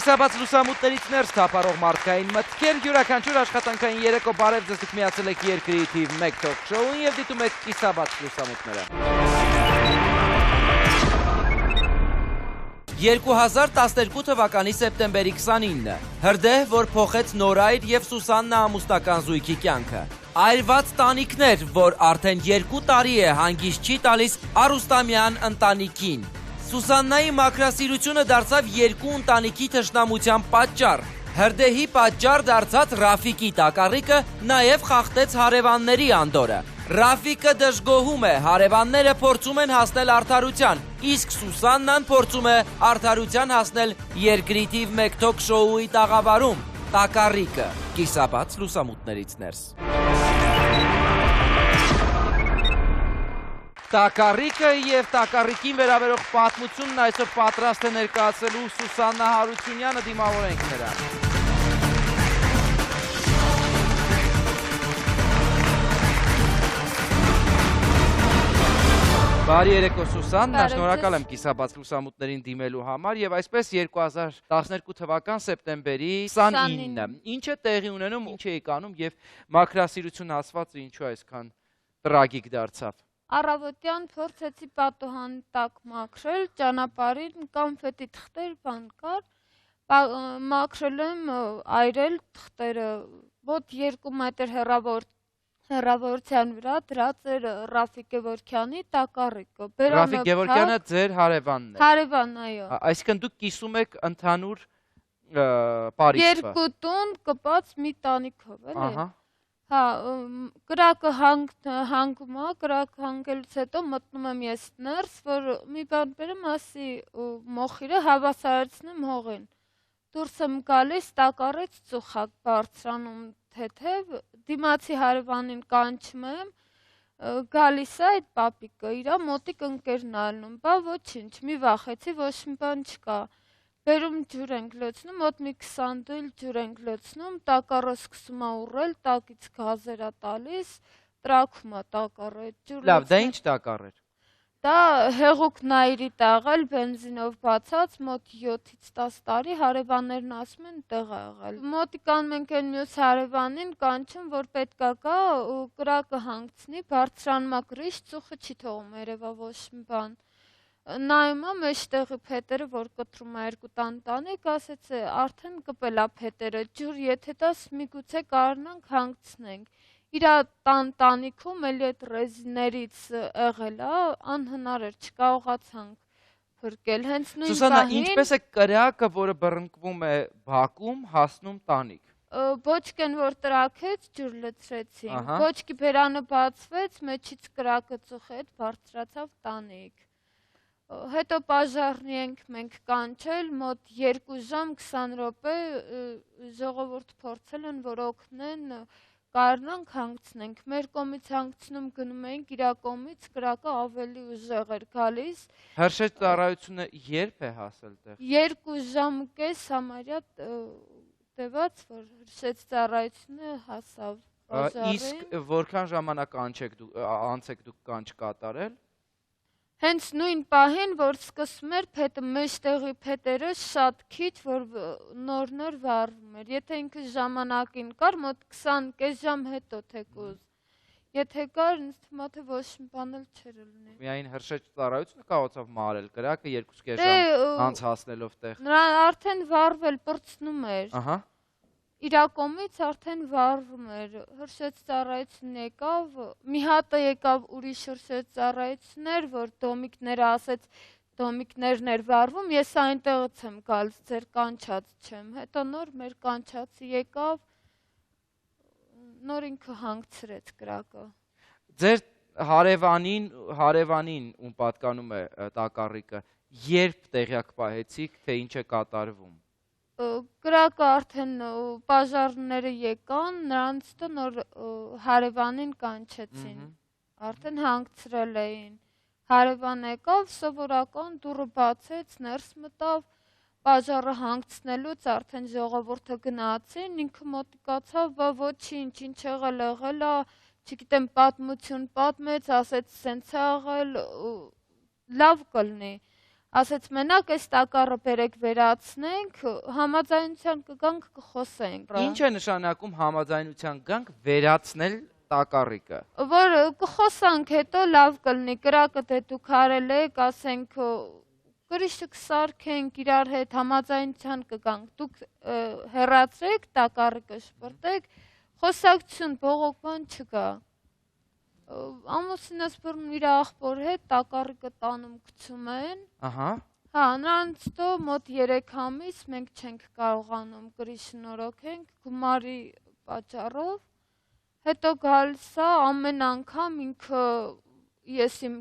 Կիսաբաց լուսամուտներից ներս թափառող մարդկային մտքեր, յուրաքանչյուր աշխատանքային երեկո բարև ձեզ, դուք միացել եք Երկրի թիվ 1 թոք շոուն և դիտում եք Կիսաբաց լուսամուտները։ 2012 թվականի սեպտեմբերի 29-ը, հրդեհ, որ փոխեց Նորայր և Սուսաննա ամուսնական զույգի կյանքը։ Այրված տանիքներ, որ արդեն 2 տարի է հանգիստ չի տալիս Արուստամյան ընտանիքին։ Սուսաննայի մաքրասիրությունը դարձավ 2 ընտանիքի թշնամության պատճառ։ Հրդեհի պատճառ դարձած Ռաֆիկի տակառիկը նաև խախտեց հարևանների անդորը։ Ռաֆիկը դժգոհում է, հարևանները փորձում են հասնել արդարության, իսկ Սուսաննան փորձում է արդարության հասնել Երկրի թիվ 1 թոք շոուի տաղավարում։ Տակառիկը, Կիսաբաց լուսամուտներից ներս։ Տակառիկը և տակառիկին վերաբերող պատմությունն այսօր պատրաստ է ներկայացնելու Սուսաննա Հարությունյանը, դիմավորենք նրան։ Բարի երեկո Սուսաննա, շնորհակալ եմ Կիսաբաց լուսամուտներին դիմելու համար և այսպես 2012 թվական սեպտեմբերի 29-ը։ Ինչ է տեղի ունենում, ինչ է անում և մաքրասիրություն ասվածը ինչու այսքան տրագիկ դարձավ։ Առավոտյան փորձեցի պատուհանի տակ մաքրել, ճանապարհին կոնֆետի թղթեր բան կար, մաքրել եմ, այրել թղթերը, մոտ 2 մետր հեռավորության վրա դրած էր Ռաֆիկ Գևորգյանի տակառիկը։ Ռաֆիկ Գևորգյանը ձեր հարևանն է։ Հարևան, այո։ Այսինքն դուք կիսում եք ընդհանուր պարիսպը։ 2 տուն կպած մի տանիքով, էլի։ Հա, կրակը հանգում է, կրակը հանգելուց հետո մտնում եմ ես ներս, որ մի բան բերեմ, ասի մոխիրը հավասարեցնեմ հողին։ Դուրս եմ գալիս, տակառից ծուխ է բարձրանում թեթև, դիմացի հարևանին կանչում եմ, գալիս է այդ պապիկը, իրա մոտիկ ընկերն ալնում, բա ոչինչ, մի վախեցի, ոչ մի բան չկա։ Բերում ջուր ենք լցնում, մոտ մի 20 դույլ ջուր ենք լցնում, տակառը սկսում է ուռել, տակից գազեր է տալիս, տրաքում է տակառը։ Լավ, դա ինչ տակառ էր։ Դա հեղուկ նայրի տաղել, բենզինով բացած, մոտ 7-ից 10 տարի, հարևաններն ասում են տեղ է եղել։ Մոտիկանում ենք այն մյուս հարևանին, կանչում, որ պետք է գա ու կրակը հանգցնի, բարձրանում է գրիշ, ծուխը չի թողում, երևա ոչ մի բան։ Նայում եմ մեջտեղի փետերը, որ կտրում է 2 տանտանիք, ասեց է, արդեն կպել է փետերը, ջուր, եթե տաս միգուցե կարողանանք հանգցնենք։ Իրա տանտանիքում էլի այդ ռեզիներից եղել է, անհնար էր, չկարողացանք փրկել։ Հենց նույն Սուսաննա, ինչպես է կրակը, որը բռնկվում է բակում, հասնում տանիք։ Բոճկեն, որ տրաքեց, ջուր լցրեցին, բոճկի բերանը բացվեց, մեջից կրակը ծուխի հետ բարձրացավ տանիք։ Հետո պաժարնի ենք մենք կանչել, մոտ 2 ժամ 20 րոպե ժողովուրդ փորձել են, որ օգնեն, կարողանանք հանգցնենք։ Մեր կողմից հանգցնում գնում էինք, իրա կողմից կրակը ավելի ուժեղ էր գալիս։ Հրշեջ ծառայությունը երբ է հասել տեղ։ 2 ժամ ու կես համարյա տևած, որ հրշեջ ծառայությունը հասավ պաժարին։ Իսկ որքան ժամանակ անց եք դուք կանչ կատարել։ Հենց նույն պահին, որ սկսում էր փետը, մեջտեղի փետերը շատ քիչ, որ նոր վառվում էր։ Եթե ինքը ժամանակին կար, մոտ 20 կես ժամ հետո թեկուզ։ Եթե կար, ինձ թվում է, թե ոչ մի բան էլ չէր լինի։ Միայն հրշեջ ծառայությունը կարողացավ մարել կրակը 2 ժամ անց հասնելով տեղ։ Նրան արդեն վառվել, պրծնում էր։ Իրա կողմից արդեն վառվում էր, հրշեջ ծառայություն եկավ, մի հատը եկավ ուրիշ հրշեջ ծառայություններ, որ դոմիկները ասեց, դոմիկներն էր վառվում, ես այնտեղից եմ գալիս, ձեր կանչած չեմ, հետո նոր մեր կանչածը եկավ, նոր ինքը հանգցրեց կրակը։ Ձեր հարևանին, ում պատկանում է տակառիկը, երբ տեղյակ պահեցիք, թե ինչ է կատարվում։ Կրակը արդեն պաժարները եկան, նրանց տը նոր հարևանին կանչեցին, արդեն հանգցրել էին, հարևան եկավ, սովորական դուռը բացեց, ներս մտավ, պաժարը հանգցնելուց արդեն ժողովուրդը գնացին, ինքը մոտիկացավ, բա ոչինչ, ինչ եղել է, չգիտեմ պատմություն պատմեց, ասեց սենց է եղել, լավ կլինի։ ասեց մենակ այս տակառը բերեք վերացնենք, համաձայնության կգանք կխոսենք։ Ինչ է նշանակում համաձայնության գանք վերացնել տակառիկը։ Որ կխոսանք հետո լավ կլինի, կրակը դե դուք արել եք, ասենք կրիշը կսարքենք իրար հետ համաձայնության կգանք, դուք հեռացրեք, տակառիկը շպրտեք, խոսակցություն բողոքման չկա։ Ամուսինս բռնում իր աղբոր հետ, տակառիկը տանում գցում են։ Ահա։ Հա, նրանց դո մոտ 3 ամիս մենք չենք կարողանում կրիշը նորոգենք գումարի պատճառով։ Հետո գալիս է ամեն անգամ ինքը ես իմ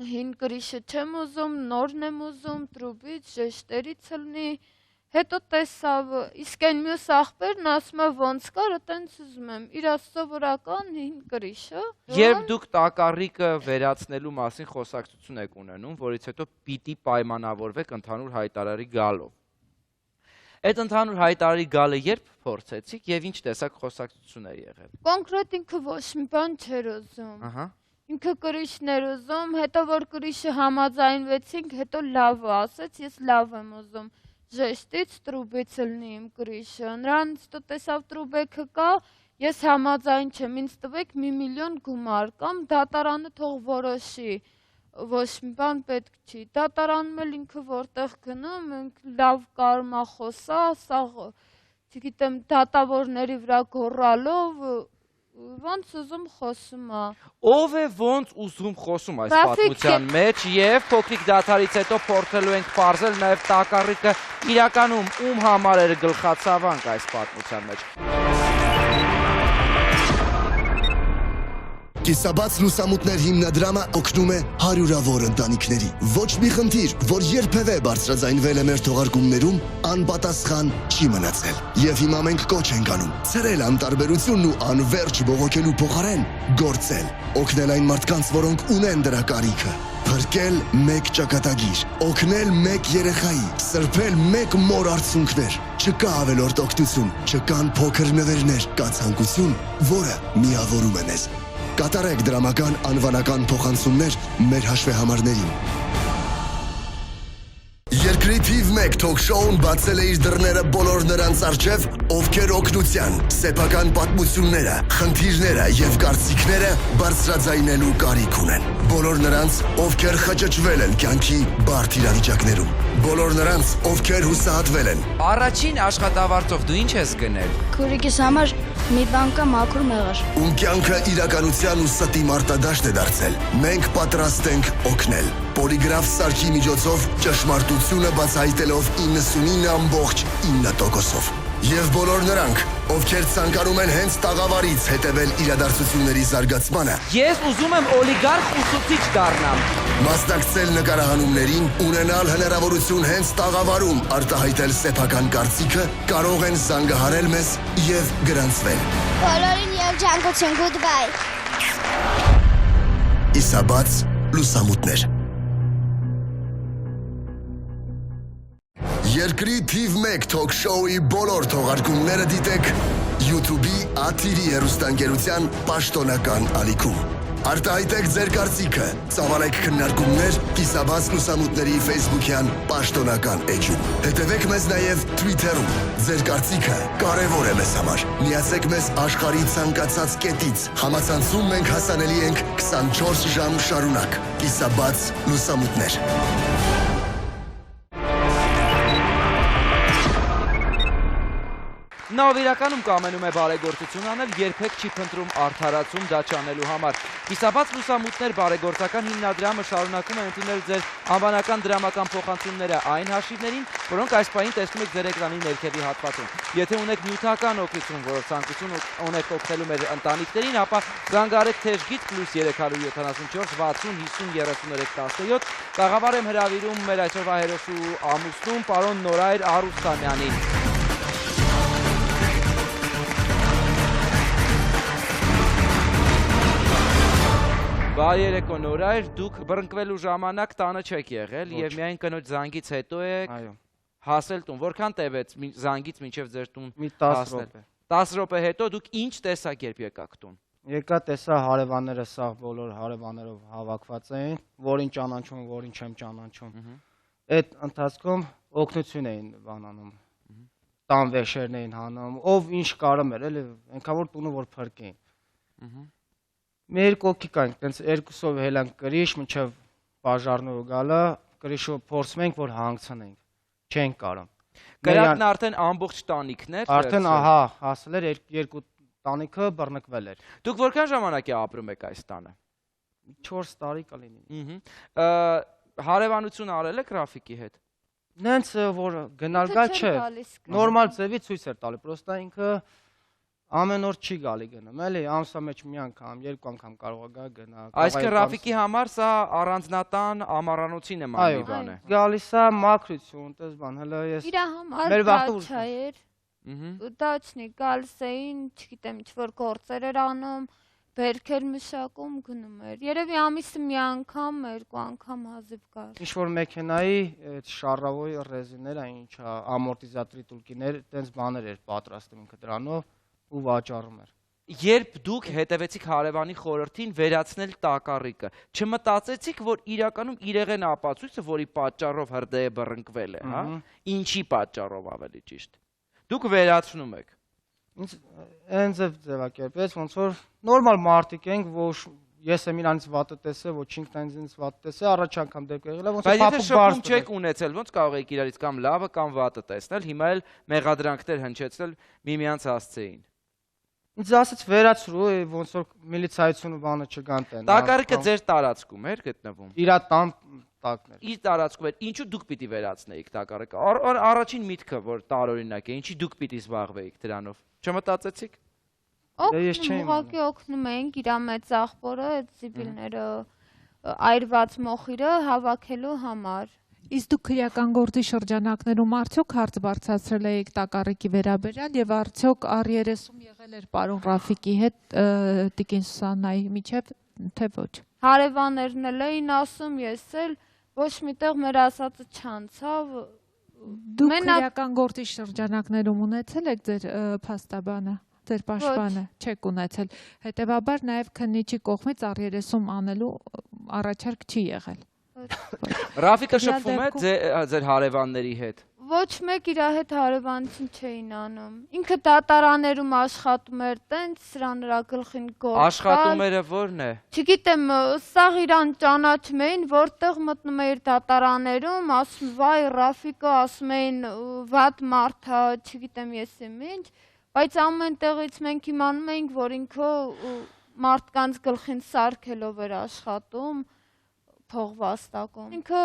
հին կրիշը չեմ ուզում, նորն եմ ուզում, տրուբից, ժեշտերից լինի։ Հետո տեսավ, իսկ այն մյուս աղբերն ասում է ոնց կար, այտենց ուզում եմ, իր սովորական հին կրիշը։ Երբ դուք տակառիկը վերացնելու մասին խոսակցություն եք ունենում, որից հետո պիտի պայմանավորվեք ընդհանուր հայտարարի գալով։ Այդ ընդհանուր հայտարարի գալը երբ փորձեցիք եւ ինչ տեսակ խոսակցություն է եղել։ Կոնկրետ ինքը ոչ մի բան չէր ուզում։ Ահա։ Ինքը կրիշն էր ուզում, հետո որ կրիշը համաձայնվեցինք, հետո լավ ասեց, ես լավ եմ ուզում։ Ժեշտից տրուբից լինի իմ կրիշը, նրանց դու տեսավ տրուբեքը կա, ես համաձայն չեմ, ինձ տվեք 1 միլիոն գումար կամ դատարանը թող որոշի, ոչ մի բան պետք չի, դատարանում էլ ինքը որտեղ գնում, լավ կարում է խոսա, սաղ, չգիտեմ, դատավորների վրա գոռալով, ոնց ուզում խոսում է։ Ով է ոնց ուզում խոսում այս պատմության մեջ եւ փոքրիկ դադարից հետո փորձելու ենք բարձել նաեւ տակառիկը իրականում ում համար էր գլխացավանք այս պատմության մեջ։ Կիսաբաց լուսամուտներ հիմնադրամը օգնում է հարյուրավոր ընտանիքների։ Ոչ մի խնդիր, որ երբևէ բարձրաձայնվել է մեր թողարկումներում, անպատասխան չի մնացել։ Եվ հիմա մենք կոչ ենք անում ցրել անտարբերությունն ու անverջ բողոքելու փոխարեն գործել, օգնել այն մարդկանց, որոնք ունեն դրա կարիքը։ Փրկել մեկ ճակատագիր, օգնել մեկ երեխայի, սրբել մեկ մոր արցունքներ։ Չկա ավելորդ օգնություն, չկան փոքր նվերներ, կա ցանկություն, որը միավորում է մեզ։ Կատարեք դրամական անվանական փոխանցումներ մեր հաշվեհամարներին։ Երկրի թիվ 1 թոք-շոուն բացել է իր դռները բոլոր նրանց առջև, ովքեր օգնության, սեփական պատմությունները, խնդիրները եւ կարծիքները բարձրաձայնելու կարիք ունեն։ Բոլոր նրանց, ովքեր խճճվել են կյանքի բարդ իրավիճակներում։ Բոլոր նրանց, ովքեր հուսահատվել են։ Առաջին աշխատավարձով դու ինչ ես գնել։ Քուրիկիս համար մի բան կա մաքուր մեղր։ Ում կյանքը իրականության ու ստի մարտադաշտ է դարձել։ Մենք պատրաստ ենք օգնել։ Պոլիգրաֆ սարքի միջոցով ճշմարտությունը բացահայտելով 99.9%-ով։ Եվ բոլոր նրանք, ովքեր ցանկանում են հենց տաղավարից հետևել իրադարձությունների զարգացմանը։ Ես ուզում եմ օլիգարխ ուսուցիչ դառնամ։ Մասնակցել նկարահանումներին, ունենալ հնարավորություն հենց տաղավարում արտահայտել սեփական կարծիքը, կարող են զանգահարել մեզ եւ գրանցվել։ Բոլորին երջանկություն, goodbye։ Կիսաբաց լուսամուտներ։ Երկրի թիվ 1 թոք-շոուի բոլոր թողարկումները դիտեք YouTube-ի ATV հեռուստաընկերության պաշտոնական ալիքում։ Արտահայտեք ձեր կարծիքը, ծավալեք քննարկումներ Կիսաբաց լուսամուտների Facebook-յան պաշտոնական էջում։ Հետևեք մեզ նաև Twitter-ում։ Ձեր կարծիքը կարևոր է մեզ համար։ Միացեք մեզ աշխարհի ցանկացած կետից։ Համացանցում մենք հասանելի ենք 24 ժամ շարունակ։ Կիսաբաց լուսամուտներ։ Նա ով իրականում կամենում է բարեգործություն անել, երբեք չի փնտրում արդարացում դա չանելու համար։ Կիսաբաց լուսամուտներ բարեգործական հիմնադրամը շարունակում է ընդունել ձեր անվանական դրամական փոխանցումները այն հաշիվներին, որոնք այս պահին տեսնում եք ձեր էկրանի ներքևի հատվածում։ Եթե ունեք նյութական օգնություն, որով ցանկություն ունեք օգնելու մեր ընտանիքներին, ապա զանգահարեք թեժգից +374 60 50 33 17։ Տաղավար եմ հրավիրում մեր այսօրվա հերոսու ամուսնուն, պարոն Նորայր Արուստանյանին։ Բարի երեկո Նորայր, դուք բռնկվելու ժամանակ տանը չեք եղել եւ միայն կնոջ զանգից հետո եք հասել տուն։ Որքան տևեց զանգից մինչեւ ձեր տուն հասնել։ 10 րոպե հետո դուք ինչ տեսաք երբ եկաք տուն։ Եկա տեսա հարևանները սաղ բոլոր հարևաններով հավաքված էին, որին ճանաչում, որին չեմ ճանաչում։ այդ ընթացքում օգնություն էին բանանում, տան վեշերն էին հանում, ով ինչ կարում էր, էլի այնքան որ տունը որ փրկեին։ Մեր կողքի կանք, տենց երկուսով հելանք կրիշ, մինչև բաժարնու գալը, կրիշով փորձում ենք, որ հանգցնենք, չենք կարում։ Կրակն արդեն ամբողջ տանիքներ։ Արդեն ահա հասել էր երկու տանիքը բռնկվել էր։ Դուք որքան ժամանակ է ապրում եք այս տանը։ 4 տարի կլինի։ Հարևանություն արել եք Ռաֆիկի հետ։ Նենց որ գնալ գալ չէ, նորմալ ձևի ցույց էր տալի, պրոստա ինքը ամեն օր չի գալի գնում, էլի ամսվա մեջ մի անգամ, երկու անգամ կարող է գա գնա։ Այսինքն Ռաֆիկի համար սա առանձնատան ամառանոցի նման մի բան է։ Գալիս է մաքրություն, տես բան, հələ ես Իր համար դա չէր։ Դա չնի գալիս էին, չգիտեմ, ինչ-որ գործեր էր անում, բերքեր մշակում գնում էր։ Երևի ամիսը մի անգամ, երկու անգամ հազիվ գար։ Ինչ-որ մեքենայի այդ շարավոյի ռեզիները, ինչա, ամորտիզատորի տուլկիներ, տենց բաներ էր պատրաստում ինքը դրանով ու վաճառում էր։ Երբ դուք հետևեցիք հարևանի խորհրդին վերացնել տակառիկը, չմտածեցիք, որ իրականում իրեղեն ապացույցը, որի պատճառով հրդեհը բռնկվել է, հա? Ինչի պատճառով ավելի ճիշտ։ Դուք վերացնում եք։ Ինձ ձևակերպեց, ոնց որ նորմալ մարդիկ ենք, որ ես եմ իրանից վատը տեսել, ոչ ինքն ինձ վատը տեսել, առաջ անգամ դեպք եղել է, ոնց որ բայց եթե շփում չեք ունեցել, ոնց կարող եք իրարից կամ լավը կամ վատը տեսնել, հիմա էլ մեղադրանքներ հնչեցնել միմյանց հասցեին։ Ինձ ասաց վերացրու, ոնց որ միլիցայություն ու բանը չգան տեն։ Տակառիկը ձեր տարածքում էր գտնվում։ Իր տան տակներ։ Իր տարածքում էր, ինչու դուք պիտի վերացնեիք տակառիկը։ Առաջին միտքը, որ տարօրինակ է, ինչի դուք պիտի զբաղվեիք դրանով։ Չմտածեցիք։ Ուղղակի օգնում էինք իր մեծ աղբորը, այդ զիբիլները այրված մոխիրը հավաքելու համար։ Իսկ դուք քրեական գործի շրջանակներում արդյոք հարց բարձրացրել եք տակառիկի վերաբերյալ եւ արդյոք R30 եղել էր պարոն Ռաֆիկի հետ տիկին Սուսաննայի միջև, թե ոչ։ Հարևաններն էլ էին ասում, ես էլ ոչ միտեղ մեր ասածը չանցավ։ Դուք քրեական գործի շրջանակներում ունեցել եք ձեր փաստաբանը, ձեր պաշտպանը, չեք ունեցել։ Հետևաբար նաեւ քննիչի կողմից R30 անելու առաջարկ չի եղել։ Ռաֆիկը շփվում է ձեր հարևանների հետ։ Ոչ մեկ իր հետ հարևանություն չէին անում։ Ինքը դատարաններում աշխատում էր, տենց սրա նրա գլխին գործ։ Աշխատումները ո՞րն է։ Չգիտեմ, սաղ իրան ճանաչում էին, որտեղ մտնում էր դատարաններում, ասում վայ Ռաֆիկը, ասում էին վատ մարդ է, չգիտեմ ես ինչ, բայց ամեն տեղից մենք իմանում էինք, որ ինքը մարդկանց գլխին սարքելով էր աշխատում, փողվաստակում։ Ինքը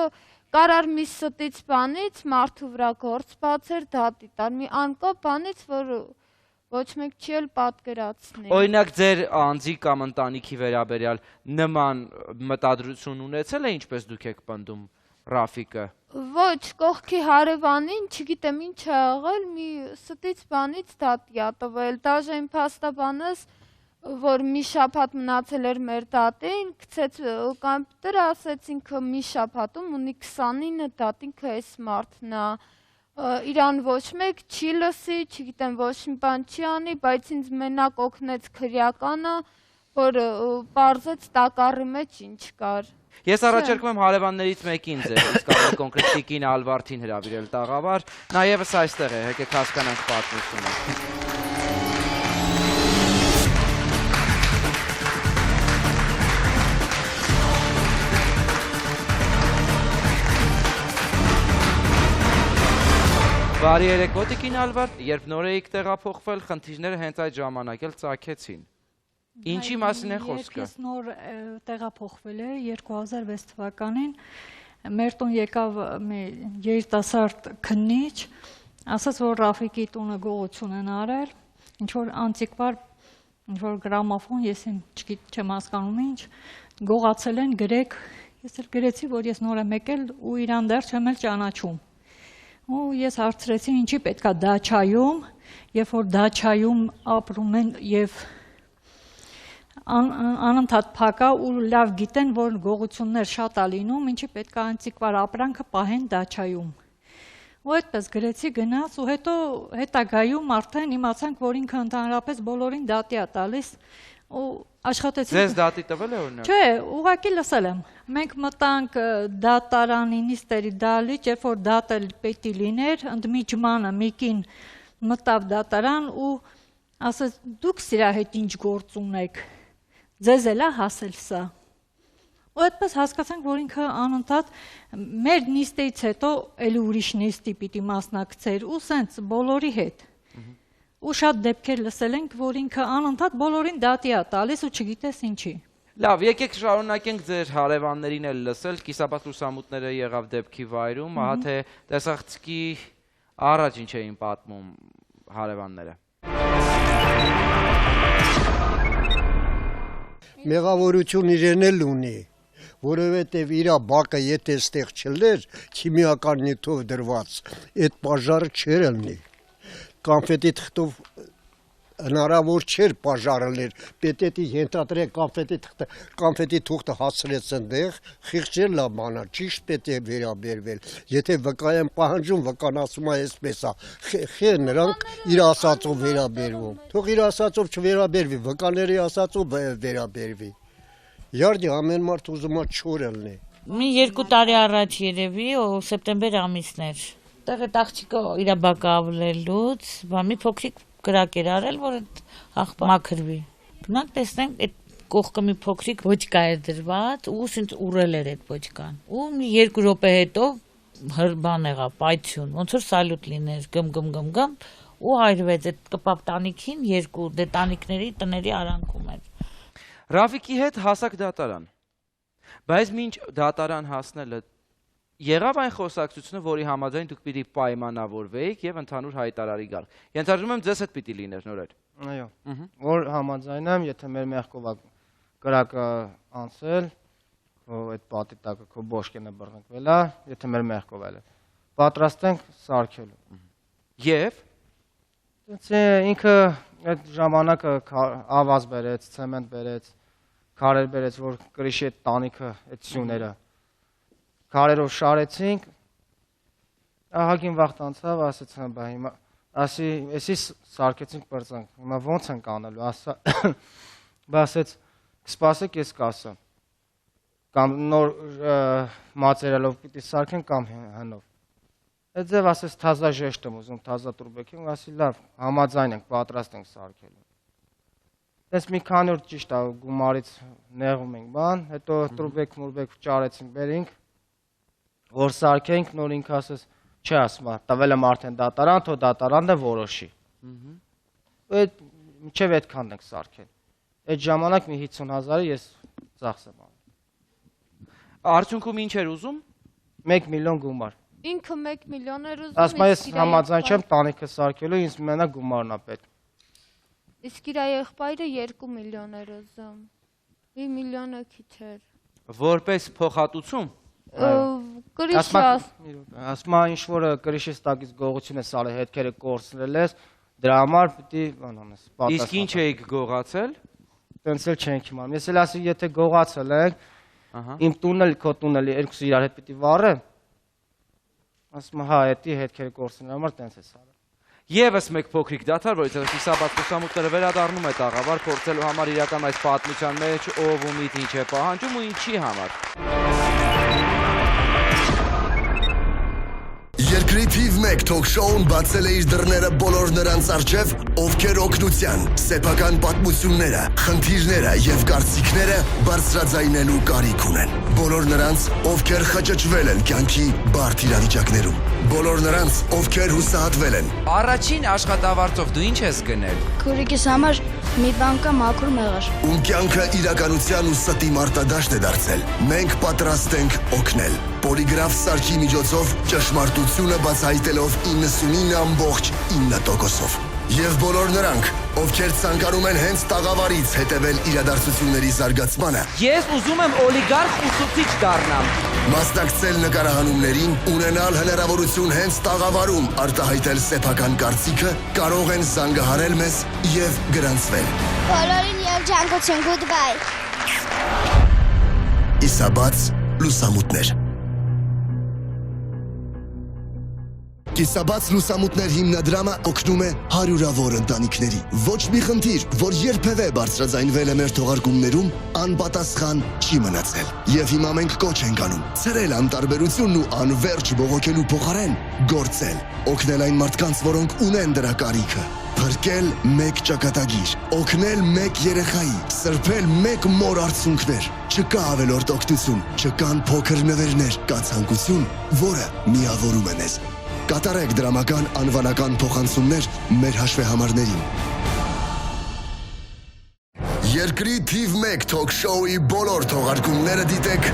կարար մի ստից բանից մարդու վրա գործ բացեր, դատի տար, մի անկապ բանից, որ ոչ մեկ չի էլ պատկերացնի։ Օրինակ ձեր անձի կամ ընտանիքի վերաբերյալ նման մտադրություն ունեցել է, ինչպես դուք եք պնդում Ռաֆիկը։ Ոչ, կողքի հարևանին, չգիտեմ ինչ է եղել, մի ստից բանից դատի ա տվել, դաժե իմ փաստաբանս որ մի շաբաթ մնացել էր մեր դատին, գցեց կոմպյուտերը, ասեց ինքը մի շաբաթում ունի 29 դատ, ինքը էս մարդն է, իրան ոչ մեկ չի լսի, չգիտեմ ոչ մի բան չի անի, բայց ինձ մենակ օգնեց քրեականը, որ պարզեց տակառի մեջ ինչ կար։ Ես առաջարկում եմ հարևաններից մեկին ձեր, իսկ ավելի կոնկրետ տիկին Ալվարդին հրավիրել տաղավար, նա ևս այստեղ է, եկեք հասկանանք պատմությունը։ Բարի երեկո տիկին Ալվարդ, երբ նոր էիք տեղափոխվել, խնդիրները հենց այդ ժամանակ էլ ծագեցին։ Ինչի մասին է խոսքը։ Երբ ես նոր տեղափոխվել էի 2006 թվականին, մեր տուն եկավ մի երիտասարդ քննիչ, ասաց, որ Ռաֆիկի տունը գողություն են արել, ինչ-որ անտիկվար, ինչ-որ գրամոֆոն, ես չեմ հասկանում ինչ, գողացել են, գրեք, ես էլ գրեցի, որ ես նոր եմ եկել ու իրան դեռ չեմ էլ ճանաչում։ Ու ես հարցրեցի, ինչի պետքա Դաչայում, երբ որ Դաչայում ապրում են եւ անընդհատ փակա ու լավ գիտեն, որ գողություններ շատ ա լինում, ինչի պետքա անտիկվար ապրանքը պահեն Դաչայում։ Ու այդպես գրեցի գնաց ու հետո հետագայում արդեն իմացանք, որ ինքը ընդհանրապես բոլորին դատի է տալիս ու աշխատեցի։ Ձեզ դատի տվել է օրինակ։ Չէ, ուղղակի լսել եմ։ Մենք մտանք դատարանի նիստերի դալիճ, երբ որ դատել պետք լիներ, ընդմիջմանը Միկին մտավ դատարան ու ասաց դուք սրա հետ ինչ գործ ունեք, ձեզ էլ է հասել սա։ Ու այդպես հասկացանք, որ ինքը անընդհատ մեր նիստից հետո էլի ուրիշ նիստի պիտի մասնակցեր ու սենց բոլորի հետ։ Ու շատ դեպքեր լսել ենք, որ ինքը անընդհատ բոլորին դատի է տալիս ու չգիտես ինչի։ Լավ, եկեք շարունակենք ձեր հարևաններին էլ լսել, կիսաբաց լուսամուտները եղավ դեպքի վայրում, ահա թե տեսախցիկի առաջ ինչ էին պատմում հարևանները։ Մեղավորություն իրեն էլ ունի, որովհետև իր բակը եթե ստեղ չլեր, քիմիական նյութով դրված, այդ պաժարը չէր ելնի, կոնֆետի թղթով հնարավոր չէր պաժարելներ, պետետի ենթադրեք կոնֆետի թուղթը հասրեց ընդեղ, խիղճեր լավ բանա, ճիշտ պետք է վերաբերվել, եթե վկա են պահանջում, վկան ասում է այսպես է, խե նրանք իր ասածով վերաբերվում, թող իր ասածով չվերաբերվի, վկաների ասածով վերաբերվի, յարդի ամեն մարդ ուզում է չոր ելնի։ Մի 2 տարի առաջ երևի, սեպտեմբեր ամիսն էր, տեղ այդ աղջիկը իր բակը ավլելուց, մի փոքրիկ կրակ էր արել, որ այդ մաքրվի։ Գնանք տեսնենք, այդ կողքը մի փոքրիկ ոչկա էր դրված, ու ինձ ուռել էր այդ ոչկան։ Ու մի 2 րոպե հետո բան եղավ, պայթյուն, ոնց որ սալյուտ լիներ, գմ, ու հայրվեց այդ կպավ տանիքին, 2 դե տանիքների տների արանքում էր։ Ռաֆիկի հետ հասակ դատարան, բայց մինչ դատարան հասնելը եղավ այն խոսակցությունը, որի համաձայն դուք պիտի պայմանավորվեիք եւ ընդհանուր հայտարարի գալ։ Ենթադրում եմ ձեզ հետ պիտի լիներ նորեր։ Այո։ Որ համաձայնեմ, եթե մեր մեղքով կրակը անցել, այդ պատի տակը քո բոշկենը բռնկվել է, եթե մեր մեղքով էլ է։ Պատրաստ ենք սարքելու։ Եվ ինքը այդ ժամանակը ավազ բերեց, ցեմենտ բերեց, քարեր բերեց, որ կրիշի այդ տանիքը, այդ սյուները քարերով շարեցինք, ահագին վաղտ անցավ, ասեցին, բա հիմա, ասի, էսի սարքեցինք բրծանք, հիմա ոնց ենք անելու, բա ասեց, կսպասեք ես կասեմ, կամ նոր մատերիալով պիտի սարքեն կամ հնով։ Այդ ձև ասեց թազա ժեշտ եմ ուզում, թազա տուրբեք եմ, ասի լավ, համաձայն ենք, պատրաստ ենք սարքելու։ Դες մի քանի օր ճիշտ է գումարից նեղում ենք բան, հետո տուրբեք ճարեցինք, բերինք, որ սարքենք, նոր ինքը ասես, չէ ասում, տվել եմ արդեն դատարան, թո դատարանն է որոշի։ Այդ մինչև այդքան ենք սարքել։ Այդ ժամանակ մի 50,000-ը ես ծախսեմ անում։ Արդյունքում ինչ էր ուզում։ 1 միլիոն գումար։ Ինքը 1 միլիոն էր ուզում։ Ասում ես համաձայն չեմ տանիքը սարքելու, ինձ մենակ գումարն է պետք։ Իսկ իր եղբայրը 2 միլիոն էր ուզում։ 1 միլիոնը քիչ էր։ Որպես փոխհատուցում։ Կրիշը ասում է ինչ որ կրիշից տակից գողություն ես արել, հետքերը կորցրել ես, դրա համար պիտի բան անես, պատասխան։ Իսկ ինչ էիք գողացել։ Տենց էլ չենք իմանում։ Ես էլ ասի, եթե գողացել ենք, իմ տունն էլ քո տունն էլ երկուսը իրար հետ պիտի վառեն։ Ասում հա, էդի հետքերը կորցնելու համար տենց է սարել։ Եվս մեկ փոքրիկ դադար, որից հետո կիսաբաց լուսամուտները վերադառնում է տաղավար փորձելու համար իրական այս պատմության մեջ ով ու միտ ինչ է պահանջում ու ինչի համար։ Երկրի թիվ 1 թոք-շոուն բացել է իր դռները բոլոր նրանց առջև, ովքեր օգնության, սեփական պատմությունները, խնդիրները եւ կարծիքները բարձրաձայնելու կարիք ունեն։ Բոլոր նրանց, ովքեր խճճվել են կյանքի բարդ իրավիճակներում։ Բոլոր նրանց, ովքեր հուսահատվել են։ Առաջին աշխատավարձով դու ինչ ես գնել։ Քուրիկիս համար մի բան կա մաքուր մեղր։ Ում կյանքը իրականության ու ստի մարտադաշտ է դարձել։ Մենք պատրաստ ենք օգնել։ Պոլիգրաֆ սարքի միջոցով ճշմարտությունը բացահայտելով 99.9%-ով։ Եվ բոլոր նրանք, ովքեր ցանկանում են հենց տաղավարից հետևել իրադարձությունների զարգացմանը։ Ես ուզում եմ օլիգարխ ուսուցիչ դառնամ։ Մասնակցել նկարահանումներին, ունենալ հնարավորություն հենց տաղավարում արտահայտել սեփական կարծիքը, կարող են զանգահարել մեզ եւ գրանցվել։ Բոլորին երջանկություն, goodbye։ Կիսաբաց լուսամուտներ։ Կիսաբաց լուսամուտներ հիմնադրամը օգնում է հարյուրավոր ընտանիքների։ Ոչ մի խնդիր, որ երբևէ բարձրաձայնվել է մեր թողարկումներում, անպատասխան չի մնացել։ Եվ հիմա մենք կոչ ենք անում ցրել անտարբերությունն ու անվերջ բողոքելու փոխարեն գործել, օգնել այն մարդկանց, որոնք ունեն դրա կարիքը։ Փրկել մեկ ճակատագիր, օգնել մեկ երեխայի, սրբել մեկ մոր արցունքներ։ Չկա ավելորդ օգնություն, չկան փոքր նվերներ, կա ցանկություն, որը միավորում է մեզ։ Կատարեք դրամական անվանական փոխանցումներ մեր հաշվեհամարներին։ Երկրի թիվ 1 թոք շոուի բոլոր թողարկումները դիտեք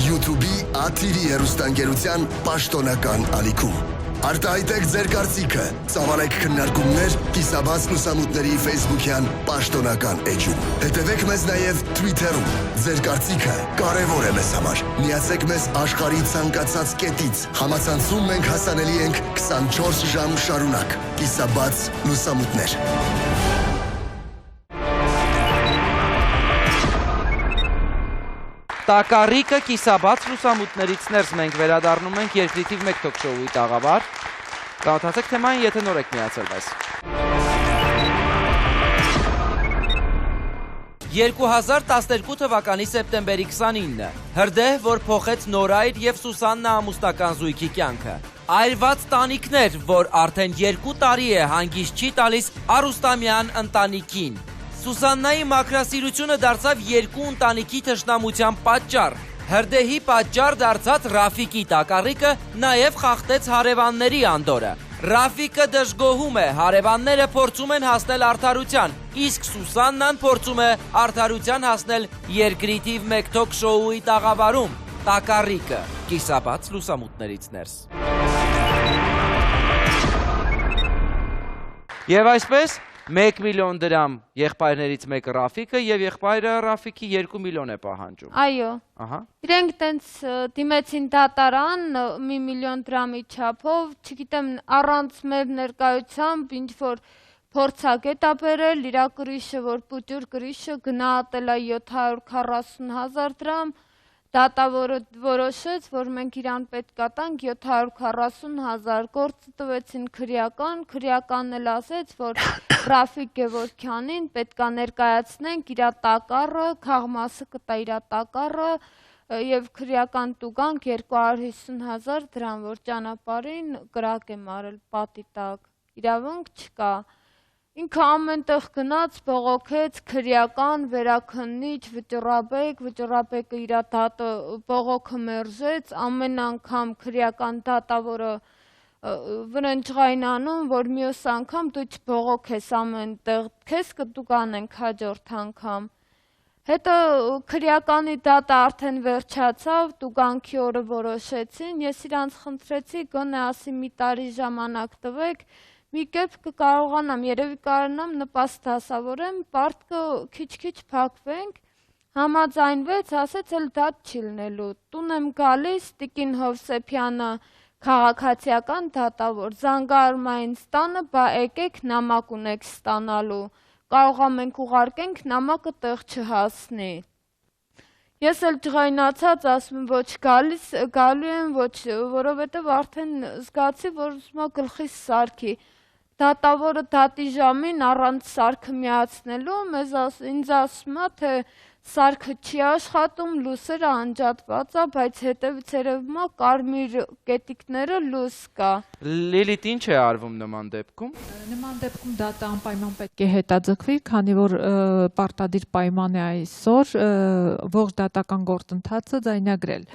YouTube-ի ATV հեռուստաընկերության պաշտոնական ալիքում։ Արտահայտեք ձեր կարծիքը, ծավալեք քննարկումներ Կիսաբաց լուսամուտների Facebook-յան պաշտոնական էջում։ Հետևեք մեզ նաև Twitter-ում։ Ձեր կարծիքը կարևոր է մեզ համար։ Միացեք մեզ աշխարհի ցանկացած կետից։ Համացանցում մենք հասանելի ենք 24 ժամ շարունակ։ Կիսաբաց լուսամուտներ։ Տակառիկը կիսաբաց լուսամուտներից ներս մենք վերադառնում ենք երկրի թիվ 1 թոք շոուի տաղավար։ Ծանոթացեք թեմային, եթե նոր եք միացել մեզ։ 2012 թվականի սեպտեմբերի 29-ը հրդեհ, որ փոխեց Նորայր և Սուսաննա ամուսնական զույգի կյանքը։ Այրված տանիքներ, որ արդեն 2 տարի է հանգիստ չի տալիս Արուստամյան ընտանիքին։ Սուսաննայի մաքրասիրությունը դարձավ 2 ընտանիքի թշնամության պատճառ։ Հրդեհի պատճառ դարձած Ռաֆիկի տակառիկը նաև խախտեց հարևանների անդորը։ Ռաֆիկը դժգոհում է, հարևանները փորձում են հասնել արդարության, իսկ Սուսաննան փորձում է արդարության հասնել երկրի թիվ 1 թոք շոուի տաղավարում։ Տակառիկը կիսաբաց լուսամուտներից ներս։ Եվ այսպես 1 միլիոն դրամ եղբայրներից մեկը Ռաֆիկը և եղբայրը Ռաֆիկի 2 միլիոն է պահանջում։ Այո։ Իրենք տենց դիմեցին դատարան 1 միլիոն դրամի չափով, չգիտեմ, առանց մեր ներկայությամբ ինչ-որ փորձագետ ա բերել, իրա կրիշը, որ պուտյուր կրիշը գնահատել է 740,000 դրամ, դատավորը որոշեց, որ մենք իրան պետք է տանք 740,000, գործը տվեցին քրեական, քրեականն էլ ասեց, որ Ռաֆիկ Գևորգյանին պետք է ներկայացնենք իր տակառը, քաղմասը կտա իր տակառը եւ քրեական տուգանք 250,000 դրամ, որ ճանապարհին կրակ եմ արել պատի տակ, իրավունք չկա։ Ինքը ամենտեղ գնաց, բողոքեց, քրեական, վերաքննիչ, վճռաբեկը իր դատը բողոքը մերժեց, ամեն անգամ քրեական դատավորը վրընջղային անում, որ մյուս անգամ դու չբողոքես ամենտեղ, քեզ կտուգանենք հաջորդ անգամ։ Հետո քրեականի դատը արդեն վերջացավ, տուգանքի օրը որոշեցին, ես իրանց խնդրեցի, գոնե ասի մի տարի ժամանակ տվեք, մի կերպ կկարողանամ, երևի կարողանամ նպաստ դասավորեմ, պարտքը քիչ-քիչ փակվենք, համաձայնվեց, ասեց էլ դատ չի լինելու, տուն եմ գալիս, Տիկին Հովսեփյանը քաղաքացիական դատավոր, զանգարում ինձ տանը, բա եկեք նամակ ունեք ստանալու, կարող ենք ուղարկենք, նամակը տեղ չհասնի։ Ես էլ ջղայնացած ասում եմ, ոչ գալու եմ, ոչ, որովհետև արդեն զգացի, որ ուզում եմ գլխիս սարքի։ Դատավորը դատի ժամին առանց սարքը միացնելու ինձ ասում է, թե սարքը չի աշխատում, լուսերը անջատված է, բայց հետևից երևում է կարմիր կետիկները լույս կա։ Լիլիթ, ինչ է արվում նման դեպքում։ Նման դեպքում դատը անպայման պետք է հետաձգվի, քանի որ պարտադիր պայման է այսօր ողջ դատական գործընթացը ձայնագրել։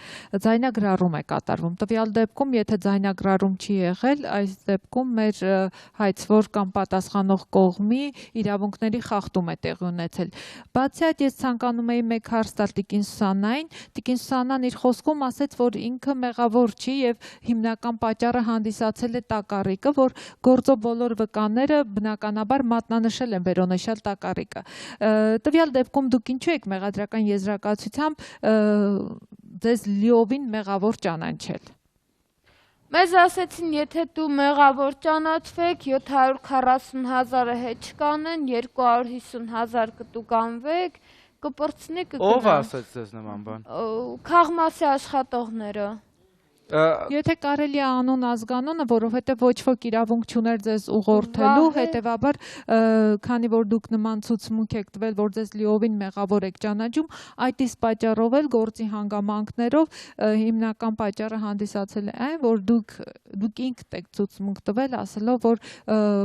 Ձայնագրառում է կատարվում։ Տվյալ դեպքում, եթե ձայնագրառում չի եղել, այս դեպքում մեր հայցվոր կամ պատասխանող կողմի իրավունքների խախտում է տեղի ունեցել։ Բացի այդ, ես ցանկանում էի մեկ հարց տալ Տիկին Սուսաննային։ Տիկին Սուսաննան իր խոսքում ասեց, որ ինքը մեղավոր չի եւ հիմնական պատճառը հանդիսացել է տակառիկը, որ գործով բոլոր վկաները բնականաբար մատնանշել են վերոնշյալ տակառիկը։ Տվյալ դեպքում դուք ինչու եք մեղադրական եզրակացությամբ ձեզ լիովին մեղավոր ճանաչել։ Մեզ ասեցին, եթե դու մեղավոր ճանաչվեք, 740,000-ը հետ չկանեն, 250,000 կտուգանվեք, կպրծնի կգնան։ Ով ասեց ձեզ նման բան։ Քաղմասի աշխատողները։ Եթե կարելի է անուն ազգանունը, որովհետև ոչ ոք իրավունք չուներ ձեզ ուղղորդելու, հետևաբար քանի որ դուք նման ցուցմունք եք տվել, որ ձեզ լիովին մեղավոր եք ճանաչում, այդ իսկ պատճառով էլ գործի հանգամանքներով հիմնական պատճառը հանդիսացել է այն, որ դուք ինքդ եք ցուցմունք տվել, ասելով, որ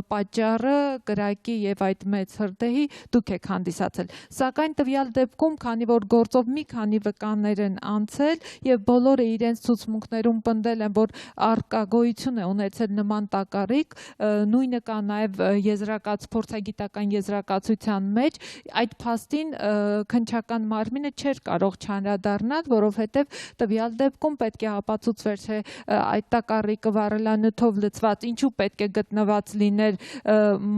պատճառը կրակի եւ այդ մեծ հրդեհի դուք եք հանդիսացել։ Սակայն տվյալ դեպքում, քանի որ գործով մի քանի վկաններ են անցել եւ բոլորը իրենց ցուցմունքներում պնդել են, որ արկա գոյություն է ունեցել նման տակառիկ, նույնը կա նաեւ փորձագիտական եզրակացության մեջ, այդ փաստին քննչական մարմինը չէր կարող չանդրադառնալ, որովհետեւ տվյալ դեպքում պետք է ապացուցվեր, թե այդ տակառիկը վառելանյութով լցված, ինչու պետք է գտնված լիներ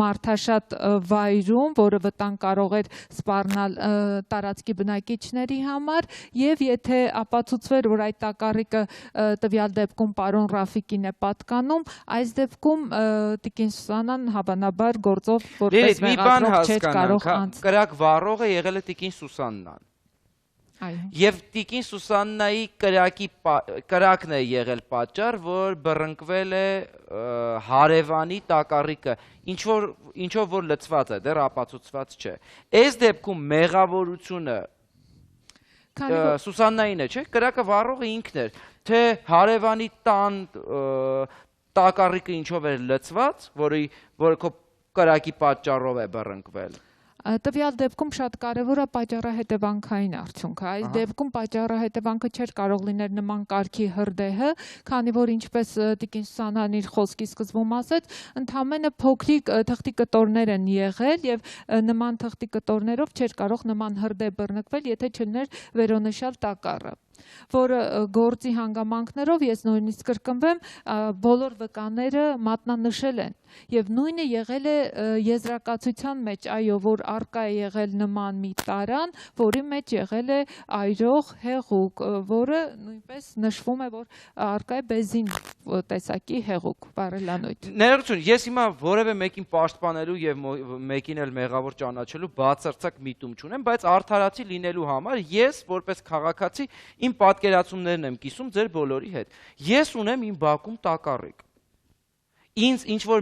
մարդաշատ վայրում, որը վտանգ կարող էր սպառնալ տարածքի բնակիչների համար, եւ եթե ապացուցվեր, որ այդ տակառիկը տվյալ դեպքում պարոն Ռաֆիկին է պատկանում, այս դեպքում տիկին Սուսանան հավանաբար գործով որպես մեղավոր չէր կարող անցնել։ Կրակ վառողը եղել է տիկին Սուսաննան։ Եվ տիկին Սուսաննայի կրակն է եղել պատճառ, որ բռնկվել է հարևանի տակառիկը, ինչով որ լցված է, դեռ ապացուցված չէ։ Այս դեպքում մեղավորությունը Սուսաննային է, չէ՞, կրակը վառողը ինքն էր, թե հարևանի տան տակառիկը ինչով էր լցված, որը քո կրակի պատճառով է բռնկվել։ Տվյալ դեպքում շատ կարևոր է պատճառահետևանքային արդյունքը։ Այս դեպքում պատճառահետևանքը չէր կարող լինել նման կարգի հրդեհը, քանի որ ինչպես տիկին Սուսանան իր խոսքի սկզբում ասեց, ընդամենը փոքրիկ թղթի կտորներ են եղել եւ նման թղթի կտորներով չէր կարող նման հրդեհ բռնկվել, եթե չլիներ վերոնշյալ տակառը, որը գործի հանգամանքներով ես նույնիսկ կրկնվեմ, բոլոր վկաները մատնանշել են եւ նույնը եղել է եզրակացության մեջ, այո, որ արկա է եղել նման մի տարան, որի մեջ եղել է այրող հեղուկ, որը նույնպես նշվում է, որ արկա է բեզին տեսակի հեղուկ, վառելանյութ։ Ներողություն, ես հիմա որևէ մեկին պաշտպանելու եւ մեկին էլ մեղավոր ճանաչելու բացարձակ միտում չունեմ, բայց արդարացի լինելու համար ես որպես քաղաքացի իմ պատկերացումներն եմ կիսում ձեր բոլորի հետ։ Ես ունեմ իմ բակում տակառիկ։ Ինձ ինչ-որ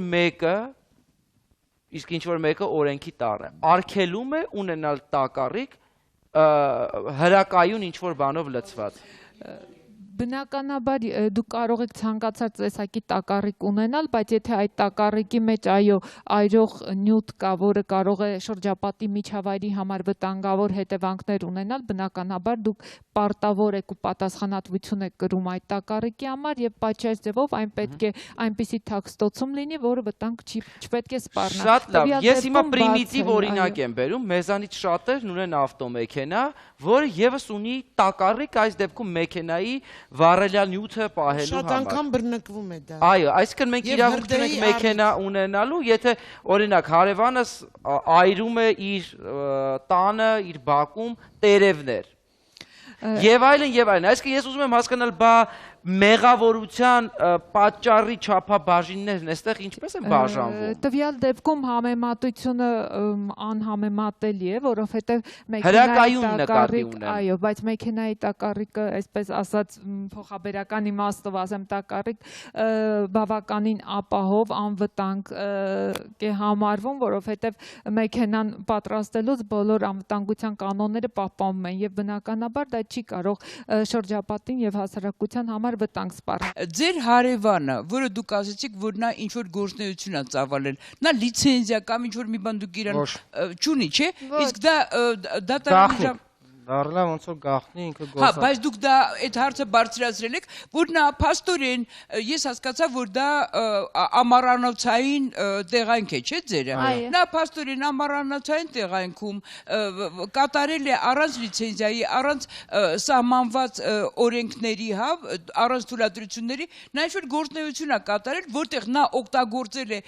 մեկը օրենքի տառ է, արգելում է ունենալ տակառիկ հրակայուն ինչ-որ բանով լցված։ Բնականաբար դուք կարող եք ցանկացած տեսակի տակառիկ ունենալ, բայց եթե այդ տակառիկի մեջ այո այրող նյութ կա, որը կարող է շրջապատի միջավայրի համար վտանգավոր հետևանքներ ունենալ, բնականաբար դուք պարտավոր եք ու պատասխանատվություն եք կրում այդ տակառիկի համար եւ պատշաճ ձևով այն պետք է այնպիսի թաքստոցում լինի, որը վտանգ չպետք է սպառնա։ Շատ լավ, ես հիմա պրիմիտիվ օրինակ եմ բերում, մեզանից շատերն ունեն ավտոմեքենա, որը եւս ունի տակառիկ, այս դեպքում մեքենայի վառելյալ նյութը պահելու համար։ Շատ անգամ բռնկվում է դա։ Այո, այսինքն մենք իրավունք ունենք մեքենա ունենալու, եթե օրինակ հարևանս այրում է իր տանը, իր բակում տերևներ։ Եվ այլն, այսինքն ես ուզում եմ հասկանալ, բա մեղավորության պատճառի չափաբաժիններն այստեղ ինչպես են բաժանվում։ Տվյալ դեպքում համեմատությունը անհամեմատելի է, որովհետև հրակայուն նկատի ունեմ։ Այո, բայց մեքենայի տակառիկը, այսպես ասած, փոխաբերական իմաստով ասեմ, տակառիկ բավականին ապահով, անվտանգ է համարվում, որովհետև մեքենան պատրաստելուց բոլոր անվտանգության կանոնները պահպանվում են եւ բնականաբար դա չի կարող շրջապատին եւ հասարակության համար վտանգ սպառել։ Ձեր հարևանը, որը դուք ասացիք, որ նա ինչ որ գործունեություն է ծավալել, նա լիցենզիա կամ ինչ որ մի բան դուք իրան չունի, չէ՞։ Իսկ դա Դառնա ոնց որ գախնի ինքը գործա։ Հա, բայց դուք դա այդ հարցը բարձրացրել եք, որ նա փաստորեն ես հասկացա, որ դա ամառանոցային տեղանք է, չէ՞ ձերը։ Նա փաստորեն ամառանոցային տեղանքում կատարել է առանց լիցենզիայի, առանց սահմանված օրենքների, հա, առանց թույլատրությունների, նա ինչ որ գործունեություն է կատարել, որտեղ նա օգտագործել է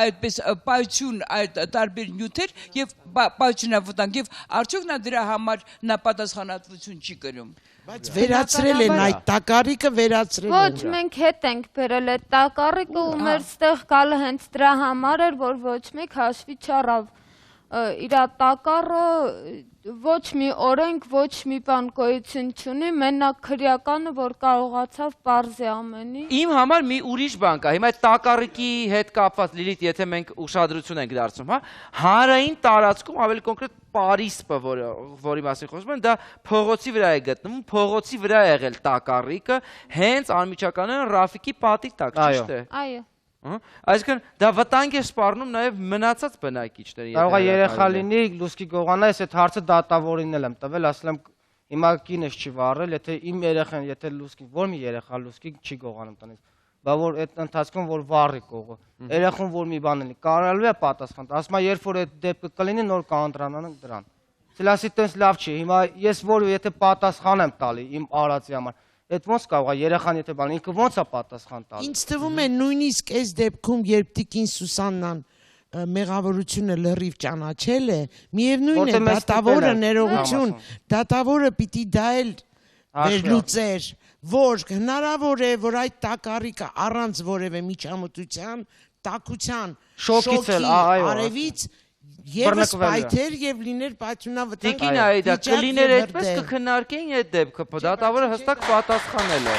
այդպես պայություն այդ տարբեր նյութեր եւ պայությունավտանգ եւ արդյոք նա դրա համար նա պատասխանատվություն չի կրում։ Բայց վերացրել են այդ տակառիկը, վերացրել են։ Ոչ, մենք հետ ենք բերել այդ տակառիկը ու մեր ստեղ գալը հենց դրա համար էր, որ ոչ մեկ հաշվի չառավ։ իր տակառը ոչ մի օրենք, ոչ մի բան գոյություն չունի, մենակ քրեականը, որ կարողացավ պարզի ամեն ինչ։ Իմ համար մի ուրիշ բան կա։ Հիմա այդ տակառիկի հետ կապված Լիլիթ, եթե մենք ուշադրություն ենք դարձնում, հա, հանրային տարածքում ավելի կոնկրետ Պարիսպը, որի մասին խոսում են, դա փողոցի վրա է գտնվում, փողոցի վրա է եղել տակառիկը, հենց անմիջականորեն Ռաֆիկի պատի տակ, ճիշտ է։ Այո։ Այսինքն դա վտանգ է սպառնում նաև մնացած բնակիչների։ Կարող է երեխա լինի, լուսկի գողանա, ես այդ հարցը դատավորին եմ տվել, ասել եմ հիմա կինս չի վառել, եթե իմ երեխան, եթե լուսկի, որ մի երեխա լուսկի չի գողանում տնից, բա որ այդ ընթացքում որ վառի կողը, երեխուն որ մի բան լինի, կարողալու է պատասխան, ասում է երբ որ այդ դեպքը կլինի նոր կանդրանանք դրան։ Սելասի տենց լավ չի, հիմա ես որ եթե պատասխան եմ տալի իմ արածի համար, այդ ոնց կարող է երեխան եթե բան, ինքը ոնց է պատասխան տալի։ Ինձ թվում է նույնիսկ այս դեպքում, երբ Տիկին Սուսաննան մեղավորությունը լրիվ ճանաչել է, միևնույն է դատավորը ներողություն, դատավորը պիտի դա էլ վերլուծեր, որ հնարավոր է, որ այդ տակառիկը առանց որևէ միջամտության, տաքության, շոկի արևից Եվս պայթեր եւ լիներ պայթյունավտանգ։ Տիկին Այդա, կլիներ այդպես կքննարկեին այդ դեպքը, դատավորը հստակ պատասխանել է։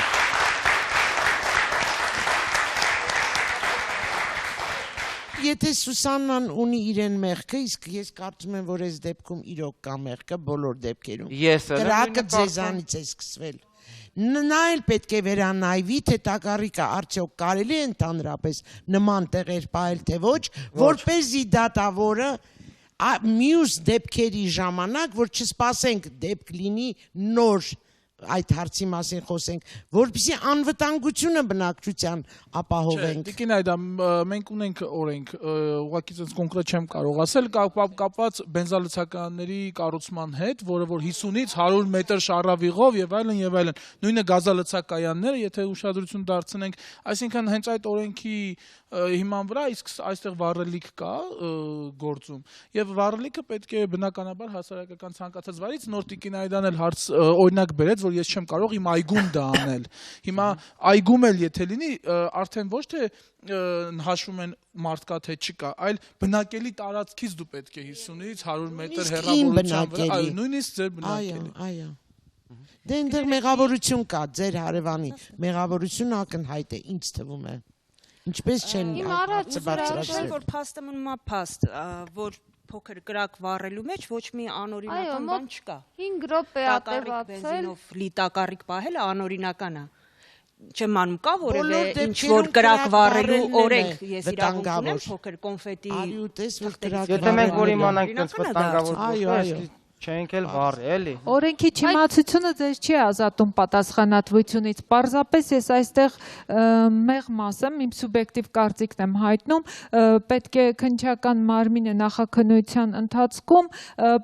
Եթե Սուսաննան ունի իրեն մեղքը, իսկ ես կարծում եմ, որ այս դեպքում իրոք կա մեղքը բոլոր դեպքերում։ Կրակը ձեզանից է սկսվել։ Նա էլ պետք է վերանայվի, թե տակառիկը արդյոք կարելի է ընդհանրապես նման տեղեր պահել, թե ոչ, որպեսզի դատավորը մյուս դեպքերի ժամանակ, որ չսպասենք դեպք լինի նոր այդ հարցի մասին խոսենք, որպեսզի անվտանգությունը բնակչության ապահովենք։ Տիկին Այդա, մենք ունենք օրենք, ուղղակի ցած կոնկրետ չեմ կարող ասել, կապված բենզալցականների կառուցման հետ, որը որ 50-ից 100 մետր շարավիղով եւ այլն եւ այլն, նույնը գազալցակայանները, եթե ուշադրություն դարձնենք, այսինքն հենց այդ օրենքի հիման վրա իսկ այստեղ վառելիք կա գործում եւ վառելիքը պետք է բնականաբար հասարակական ցանկացած վայրից նոր Տիկին Այդան էլ հարց օրինակ բերեց, որ ես չեմ կարող իմ այգում դա անել։ Հիմա այգում էլ եթե լինի, արդեն ոչ թե հաշվում են մարդկա թե չկա, այլ բնակելի տարածքից դու պետք է 50-ից 100 մետր հեռավորության վրա, այո, նույնիսկ ձեր բնակելի։ Այո։ Դե այնտեղ մեղավորություն կա, ձեր հարևանի մեղավորությունը ակնհայտ է, ինձ թվում է։ Ինչպես չեն բարձրացրել, որ փաստը մնում է փաստ, որ փոքր կրակ վառելու մեջ ոչ մի անօրինական բան չկա։ 5 րոպե է տևացել։ Բենզինով լի տակառիկ պահելը անօրինական է։ Չեմ անում կա որևէ ինչ որ կրակ վառելու օրենք, ես իրավունք ունեմ փոքր կոնֆետի։ Եթե մենք որ իմանանք այնպես վտանգավոր փոքր, չենք էլ վառի, էլի։ Օրենքի չիմացությունը ձեզ չի ազատում պատասխանատվությունից։ Պարզապես ես այստեղ մեղմ ասեմ, իմ սուբյեկտիվ կարծիքն եմ հայտնում, պետք է քննչական մարմինը նախաքննության ընթացքում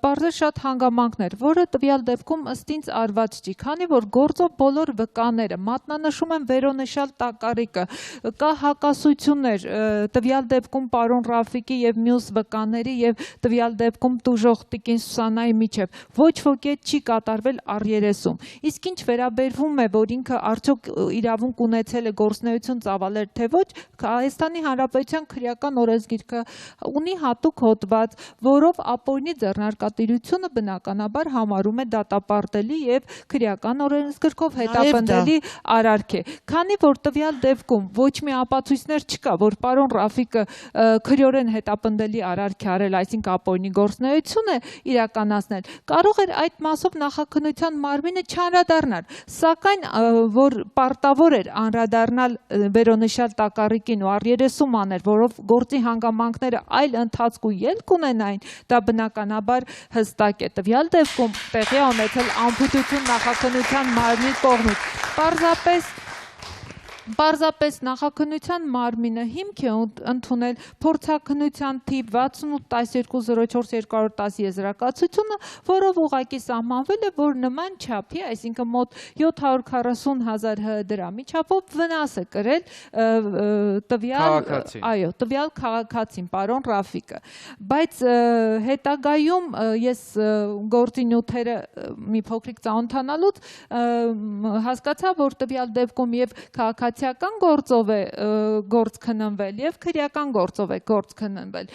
պարզել շատ հանգամանքներ, որը տվյալ դեպքում ըստ ինձ արված չի, քանի որ գործով բոլոր վկաները, մատնանշում են վերոնշյալ տակառիկը, կա հակասություններ տվյալ դեպքում պարոն Ռաֆիկի եւ մյուս վկաների եւ տվյալ դեպքում տուժող Տիկին Սուսաննայի միջև ոչ ոքի հետ չի կատարվել առերեսում։ Իսկ ինչ վերաբերվում է, որ ինքը արդյոք իրավունք ունեցել է գործունեություն ծավալել թե ոչ, Հայաստանի Հանրապետության քրեական օրենսգիրքը ունի հատուկ հոդված, որով ապօրինի ձեռնարկատիրությունը բնականաբար համարում է դատապարտելի եւ քրեական օրենսգրքով հետապնդելի արարք է։ Քանի որ տվյալ դեպքում ոչ մի ապացույցներ չկա, որ պարոն Ռաֆիկը քրեորեն հետապնդելի արարք է արել, այսինքն ապօրինի գործունեություն է իրականացնել, կարող էր այդ մասով նախաքննության մարմինը չանդրադառնալ, սակայն որ պարտավոր էր անդրադառնալ վերոնշյալ տակառիկին ու առերեսում անել, որով գործի հանգամանքները այլ ընթացք ու ելք ունենային, դա բնականաբար հստակ է։ Տվյալ դեպքում տեղի է ունեցել անփութություն նախաքննության մարմնի կողմից։ Պարզապես նախաքննության մարմինը հիմք է ընդունել փորձաքննության թիվ 68-12-04-210 եզրակացությունը, որով ուղղակի սահմանվել է, որ նման չափի, այսինքն մոտ 740,000 դրամի չափով վնաս է կրել տվյալ քաղաքացին, պարոն Ռաֆիկը։ Բայց հետագայում ես գործի նյութերը մի փոքրիկ ծանոթանալուց հասկացա, որ տվյալ դեպքում եւ քաղաքացի քաղաքացիական գործով է գործ քննվել եւ քրեական գործով է գործ քննվել։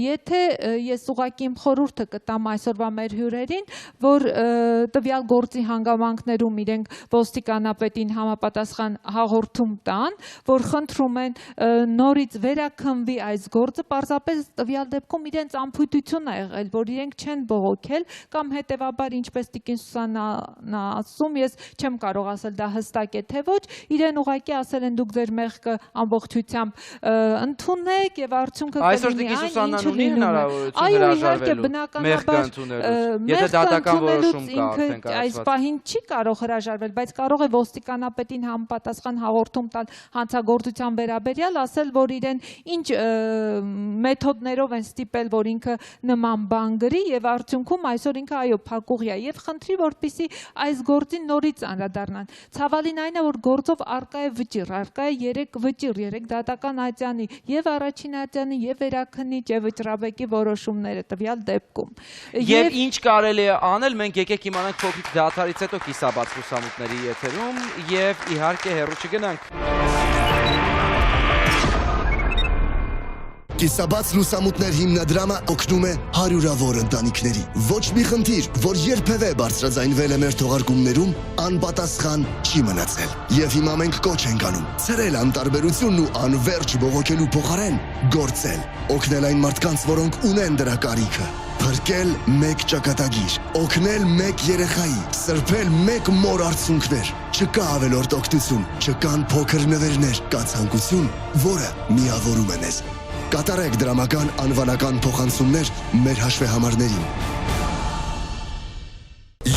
Եթե ես ուղղակի իմ խորհուրդը կտամ այսօրվա մեր հյուրերին, որ տվյալ գործի հանգամանքներում իրենք ոստիկանապետին համապատասխան հաղորդում տան, որ խնդրում են նորից վերաքննվի այս գործը, պարզապես տվյալ դեպքում իրենց անփույթություն է եղել, որ իրենք չեն բողոքել կամ հետեւաբար ինչպես Տիկին Սուսաննան ասում, ես չեմ կարող ասել դա հստակ է թե ոչ, իրեն ուղղակի ասել են դուք ձեր մեղքը ամբողջությամբ ընդունեք եւ արդյունքը կլինի այն, ինչը լինում է։ Այո, իհարկե, բնականաբար եթե դատական որոշում կա, ինքը այս պահին չի կարող հրաժարվել, բայց կարող է ոստիկանապետին համապատասխան հաղորդում տալ հանցագործության վերաբերյալ, ասել, որ իրեն ինչ մեթոդներով են ստիպել, որ ինքը նման բան գրի եւ արդյունքում այսօր ինքը այո փակուղի է եւ խնդրի, որպեսզի այս գործին նորից անդրադառնան։ Ցավալին այն է, որ գործով արկա է վճիռ, արկա է 3 վճիռ, 3 դատական ատյանի եւ առաջին ատյանի եւ վերաքննիչ եւ վճռաբեկի որոշումները տվյալ դեպքում։ Եվ ինչ կարելի է անել, մենք եկեք իմանանք փոքրիկ դադարից հետո կիսաբաց լուսամուտների եթերում եւ իհարկե հեռու չգնանք։ Կիսաբաց լուսամուտներ հիմնադրամը օգնում է հարյուրավոր ընտանիքների։ Ոչ մի խնդիր, որ երբևէ բարձրաձայնվել է մեր թողարկումներում, անպատասխան չի մնացել։ Եվ հիմա մենք կոչ ենք անում ցրել անտարբերությունն ու անverջ բողոքելու փոխարեն գործել, օգնել այն մարդկանց, որոնք ունեն դրա կարիքը։ Փրկել մեկ ճակատագիր, օգնել մեկ երեխայի, սրբել մեկ մոր արցունքներ։ Չկա ավելորդ օգնություն, չկան փոքր նվերներ, կա ցանկություն, որը միավորում է մեզ։ Կատարեք դրամական անվանական փոխանցումներ մեր հաշվեհամարներին։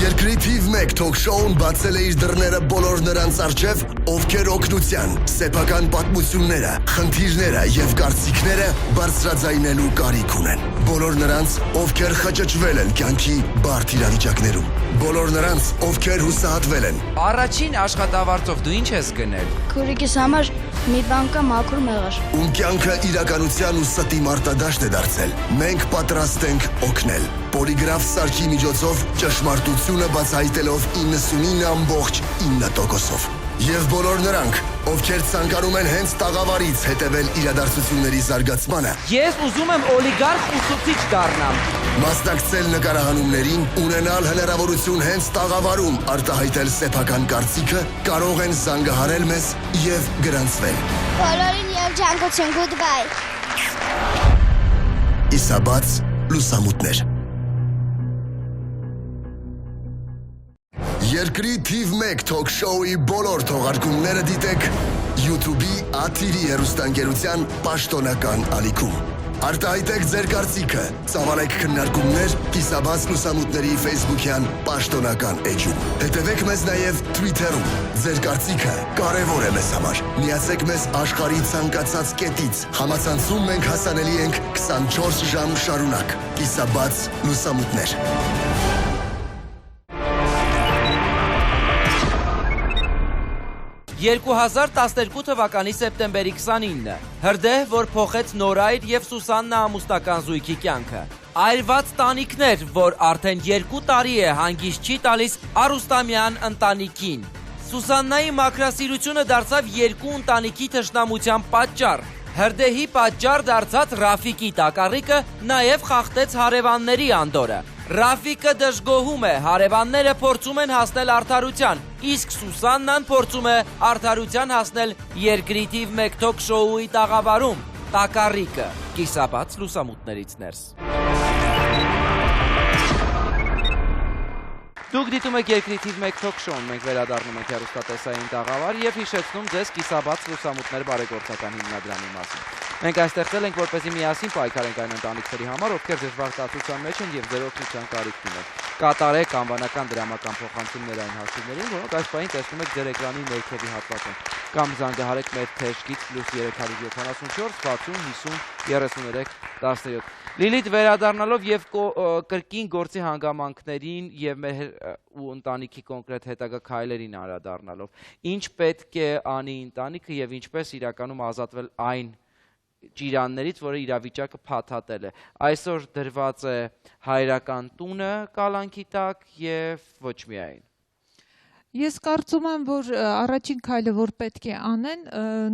Երկրի թիվ 1 թոք-շոուն բացել է իր դռները բոլոր նրանց առջև, ովքեր օգնության, սեփական պատմությունները, խնդիրները եւ կարծիքները բարձրաձայնելու կարիք ունեն։ Բոլոր նրանց, ովքեր խճճվել են կյանքի բարդ իրավիճակներում։ Բոլոր նրանց, ովքեր հուսահատվել են։ Առաջին աշխատավարձով դու ինչ ես գնել։ Քուրիկիս համար մի բան կա մաքուր մեղր։ Ում կյանքը իրականության ու ստի մարտադաշտ է դարձել։ Մենք պատրաստ ենք օգնել։ Պոլիգրաֆ սարքի միջոցով ճշմարտությունը բացահայտելով 99.9%-ով։ Եվ բոլոր նրանք, ովքեր ցանկանում են հենց տաղավարից հետևել իրադարձությունների զարգացմանը։ Ես ուզում եմ օլիգարխ ուսուցիչ դառնամ։ Մասնակցել նկարահանումներին, ունենալ հնարավորություն հենց տաղավարում արտահայտել սեփական կարծիքը, կարող են զանգահարել մեզ եւ գրանցվել։ Բոլորին երջանկություն, goodbye։ Կիսաբաց լուսամուտներ։ Երկրի թիվ 1 թոք-շոուի բոլոր թողարկումները դիտեք YouTube-ի աթիրի հեռուստաընկերության պաշտոնական ալիքում։ Արտահայտեք ձեր կարծիքը, ծավալեք քննարկումներ Կիսաբաց լուսամուտների Facebook-յան պաշտոնական էջում։ Հետևեք մեզ նաև Twitter-ում։ Ձեր կարծիքը կարևոր է մեզ համար։ Միացեք մեզ աշխարհի ցանկացած կետից։ Համացանցում մենք հասանելի ենք 24 ժամ շարունակ։ Կիսաբաց լուսամուտներ։ 2012 թվականի սեպտեմբերի 29-ը հրդեհ, որ փոխեց Նորայր եւ Սուսաննա ամուսնական զույգի կյանքը։ Այրված տանիքներ, որ արդեն 2 տարի է հանգիստ չի տալիս Արուստամյան ընտանիքին։ Սուսաննայի մաքրասիրությունը դարձավ 2 ընտանիքի թշնամության պատճառ։ Հրդեհի պատճառ դարձած Ռաֆիկի տակառիկը նաև խախտեց հարևանների անդորը։ Ռաֆիկը դժգոհում է, հարևանները փորձում են հասնել արդարության, իսկ Սուսաննան փորձում է արդարության հասնել երկրի թիվ 1 թոք-շոուի տաղավարում։ Տակառիկը, կիսաբաց լուսամուտներից ներս։ Դուք դիտում եք երկրի թիվ 1 թոք-շոուն, մենք վերադառնում ենք հեռուստատեսային տաղավար եւ հիշեցնում ձեզ կիսաբաց լուսամուտներ բարեգործական հիմնադրամի մասին։ Մենք այստեղել ենք, որպեսզի միասին պայքարենք այն ընտանիքների համար, ովքեր դժվար տածության մեջ են եւ ձեր օգնության կարիք ունեն։ Կատարեք անվանական դրամական փոխանցումներ այն հաշիվներին, որոնք այս պահին տեսնում եք ձեր էկրանի ներքևի հատվածում, կամ զանգահարեք մեր թեժկից +374 60 50 33 17։ Լիլիթ, վերադառնալով եւ կրկին գործի հանգամանքներին եւ մեր ու ընտանիքի կոնկրետ հետագա քայլերին անդրադառնալով, ինչ պետք է անի ընտանիքը եւ ինչպես իրականում ազատվել այն ճիրաններից, որը իրավիճակը փաթաթել է։ Այսօր դրված է հայրական տունը կալանքի տակ եւ ոչ միայն։ Ես կարծում եմ, որ առաջին քայլը, որ պետք է անեն,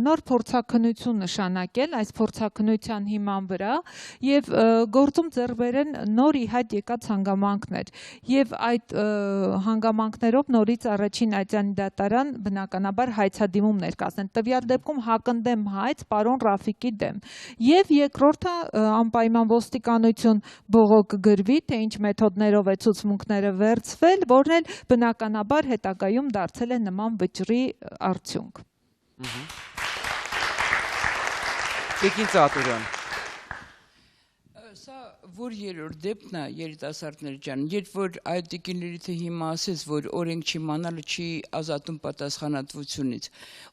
նոր փորձաքննություն նշանակել այս փորձաքննության հիման վրա եւ գործում ձեռք բերեն նոր ի հայտ եկած հանգամանքներ եւ այդ հանգամանքներով նորից առաջին այցանի դատարան բնականաբար հայցադիմումներ կազմեն։ Տվյալ դեպքում հակընդդեմ հայց պարոն Ռաֆիկի դեմ։ Եվ երկրորդը անպայման ոստիկանություն բողոք գրվի, թե ինչ մեթոդներով է ցուցմունքները վերցվել, որն էլ բնականաբար հետագայում դարձել է նման վճռի արդյունք։ Տիկին Ծատուրյան։ Սա որ երրորդ դեպքն է երիտասարդներ ջան, երբ որ այդ տիկինների թե հիմա ասես, որ օրենք չիմանալը չի ազատում պատասխանատվությունից,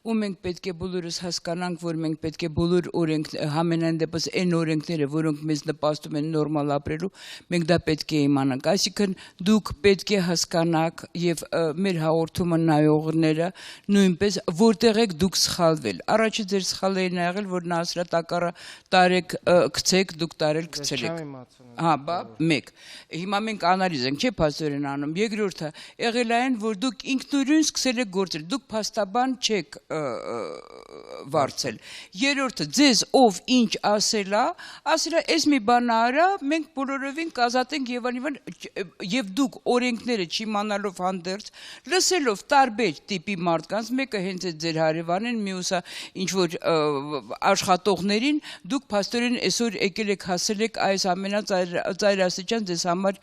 ու մենք պետք է բոլորս հասկանանք, որ մենք պետք է բոլոր օրենք, համենայն դեպս այն օրենքները, որոնք մեզ նպաստում են նորմալ ապրելու, մենք դա պետք է իմանանք, այսինքն դուք պետք է հասկանաք եւ մեր հաղորդումը նայողները նույնպես որտեղ եք դուք սխալվել, առաջի ձեր սխալը այն եղել, որ նա ասրա տակառը տարեք գցեք, դուք տարել գցել Հա, բա, մեկ։ Հիմա մենք անալիզ ենք, չէ՞ փաստորեն անում։ Երկրորդը եղել այն, որ դուք ինքնուրույն սկսել եք գործել, դուք փաստաբան չեք վարձել։ Երրորդը ձեզ ով ինչ ասելա, էս մի բան արա, մենք բոլորովին կազատենք եւ դուք օրենքները չիմանալով հանդերձ, լսելով տարբեր տիպի մարդկանց, մեկը հենց այդ ձեր հարևանն, մյուսը ինչ որ աշխատողներին, դուք փաստորեն այսօր եկել եք հասել եք այս ամենածայրաստիճան ձեզ համար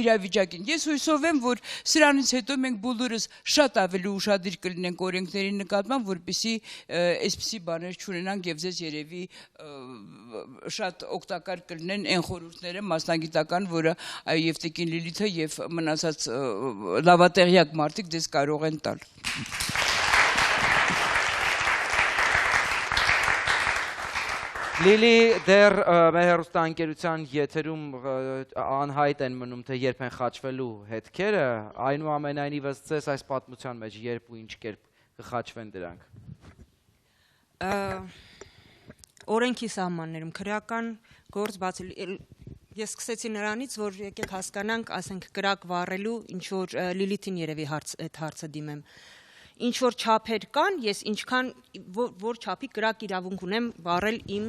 իրավիճակին։ Ես հույսով եմ, որ սրանից հետո մենք բոլորս շատ ավելի ուշադիր կլինենք օրենքների նկատմամբ, որպեսզի այսպիսի բաներ չունենանք եւ ձեզ երևի շատ օգտակար կլինեն այն խորհուրդները մասնագիտական, որը եւ տիկին Լիլիթը եւ մնացած լավատեղյակ մարդիկ ձեզ կարող են տալ։ Լիլի դեռ մեր հեռուստաընկերության եթերում անհայտ են մնում, թե երբ են խաչվելու հետքերը, այնուամենայնիվս ձեզ այս պատմության մեջ երբ ու ինչ կերպ կխաչվեն դրանք։ Օրենքի սահմաններում քրեական գործ բացել ես սկսեցի նրանից, որ եկեք հասկանանք, ասենք կրակ վառելու ինչ որ Լիլիթին երևի այդ հարցը դիմեմ։ Ինչ որ չափեր կան, ես ինչքան որ չափի կրակ իրավունք ունեմ վառել իմ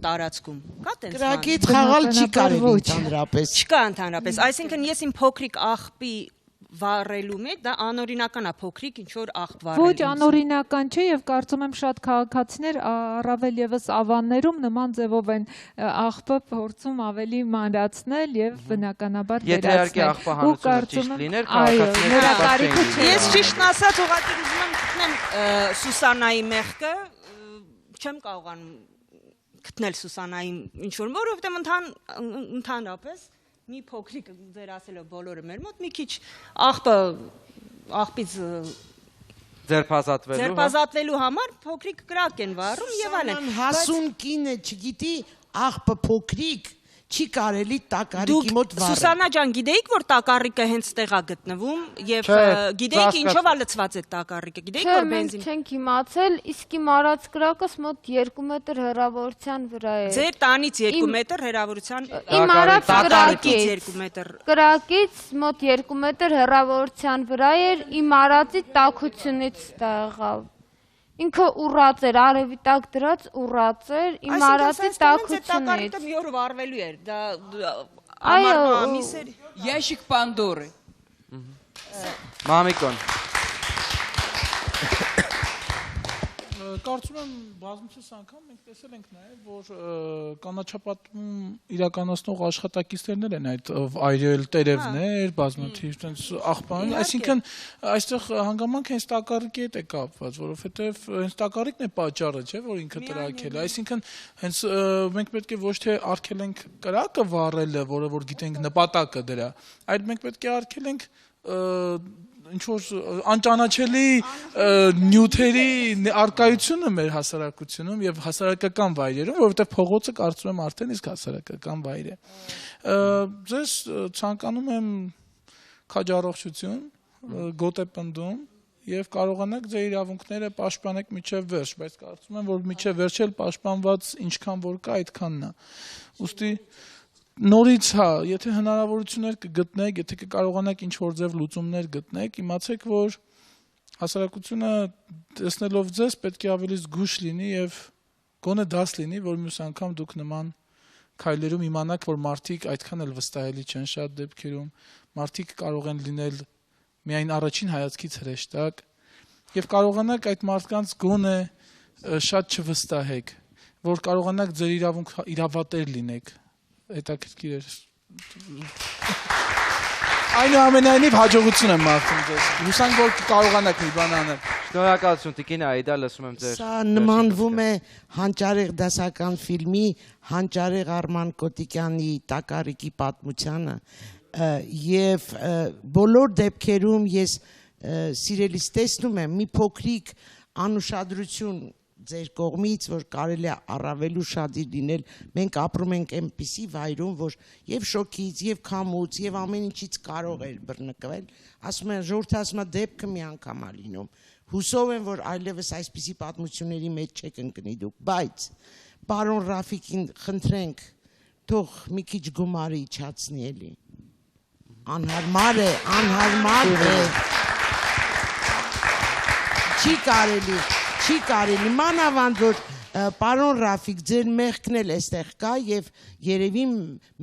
տարածքում։ Կա տենց բան։ Կրակից խաղալ չի կարելի ընդհանրապես։ Չկա ընդհանրապես, այսինքն ես իմ փոքրիկ աղբի վառելու մեջ դա անօրինական է փոքրիկ ինչ որ աղբ վառել։ Ոչ անօրինական չէ եւ կարծում եմ շատ քաղաքացիներ առավել եւս ավաններում նման ձևով են աղբը փորձում ավելի մանրացնել եւ բնականաբար վերացնել։ Ես ճիշտն ասած ուղղակի ուզում եմ գտնեմ Սուսանայի մեղքը, չեմ կարողանում գտնել Սուսանայի ինչ որ, որովհետեւ ընդհանրապես մի փոքրիկ ձեր ասելով բոլորը մեր մոտ մի քիչ աղբից ձերբազատվելու համար փոքրիկ կրակ են վառում եւ այլն։ Հասուն կինը չգիտի աղբը փոքրիկ չի կարելի տակառիկի մոտ վառել։ Սուսանա ջան, գիտեիք որ տակառիկը հենց տեղ է գտնվում եւ գիտեիք ինչով է լցված այդ տակառիկը, գիտեիք որ բենզին։ Չենք իմացել, իսկ իմ արած կրակս մոտ 2 մետր հեռավորության վրա է։ Ձեր տանից 2 մետր հեռավորության։ Իմ արած կրակից 2 մետր։ Կրակից մոտ 2 մետր հեռավորության վրա էր, իմ արածի տաքությունից դա եղավ։ Ինքը ուռած էր, արևի տակ դրած ուռած էր, իմ արածի տաքությունից։ Մի օր վառվելու էր, դա այո, ամիսեր։ Ящик Պանդորы։ Մամիկոն։ Կարծում եմ բազմիցս անգամ մենք տեսել ենք նաև, որ կանաչապատում իրականացնող աշխատակիցներն են այդ այրել տերևներ, բազմաթիվ տենց աղբան, այսինքն այստեղ հանգամանքը հենց տակառիկի հետ է կապված, որովհետև հենց տակառիկն է պատճառը, չէ, որ ինքը տրաքել է, այսինքն հենց մենք պետք է ոչ թե արգելենք կրակը վառելը, որը որ գիտենք նպատակը դրա, այլ մենք պետք է արգելենք ինչ-որ անճանաչելի նյութերի արկայությունը մեր հասարակությունում եւ հասարակական վայրերում, որովհետեւ փողոցը կարծում եմ արդեն իսկ հասարակական վայր է։ Ձեզ ցանկանում եմ քաջառողջություն, գոտեպնդում եւ կարողանաք ձեր իրավունքները պաշտպանեք մինչեւ վերջ, բայց կարծում եմ, որ մինչեւ վերջ էլ պաշտպանված ինչքան որ կա, այդքանն է։ Ուստի Նորից, հա, եթե հնարավորություններ կգտնեք, եթե կկարողանաք ինչ-որ ձև լուծումներ գտնեք, իմացեք, որ հասարակությունը տեսնելով ձեզ պետք է ավելի զգույշ լինի եւ գոնե դաս լինի, որ մյուս անգամ դուք նման քայլերում իմանաք, որ մարդիկ այդքան էլ վստահելի չեն շատ դեպքերում, մարդիկ կարող են լինել միայն առաջին հայացքից հրեշտակ եւ կարողանաք այդ մարդկանց գոնե շատ չվստահեք, որ կարողանաք ձեր իրավունք իրավատեր լինեք, հետաքրքիր է։ Այնուամենայնիվ հաջողություն եմ մաղթում ձեզ։ Հուսանք, որ կարողանաք մի բան անել։ Շնորհակալություն Տիկին Աիդա, լսում եմ ձեր։ Սա նմանվում է Հանճարեղ դասական ֆիլմի Հանճարեղ Արման Կոտիկյանի Տակարիկի պատմությանը եւ բոլոր դեպքերում ես սիրելիս տեսնում եմ մի փոքրիկ անուշադրություն ձեր կողմից, որ կարելի է առավել ուշադիր լինել, մենք ապրում ենք այնպիսի վայրում, որ եւ շոկից, եւ քամուց, եւ ամեն ինչից կարող էր բռնկվել, ասում են ժողովուրդը ասում է դեպքը մի անգամ է լինում, հուսով եմ, որ այլևս այսպիսի պատմությունների մեջ չեք ընկնի դուք, բայց պարոն Ռաֆիկին խնդրենք, թող մի քիչ գումարը իջացնի էլի, անհարմար է, չի կարելի, մանավանդ որ պարոն Ռաֆիկ, ձեր մեղքն էլ էստեղ կա եւ երևի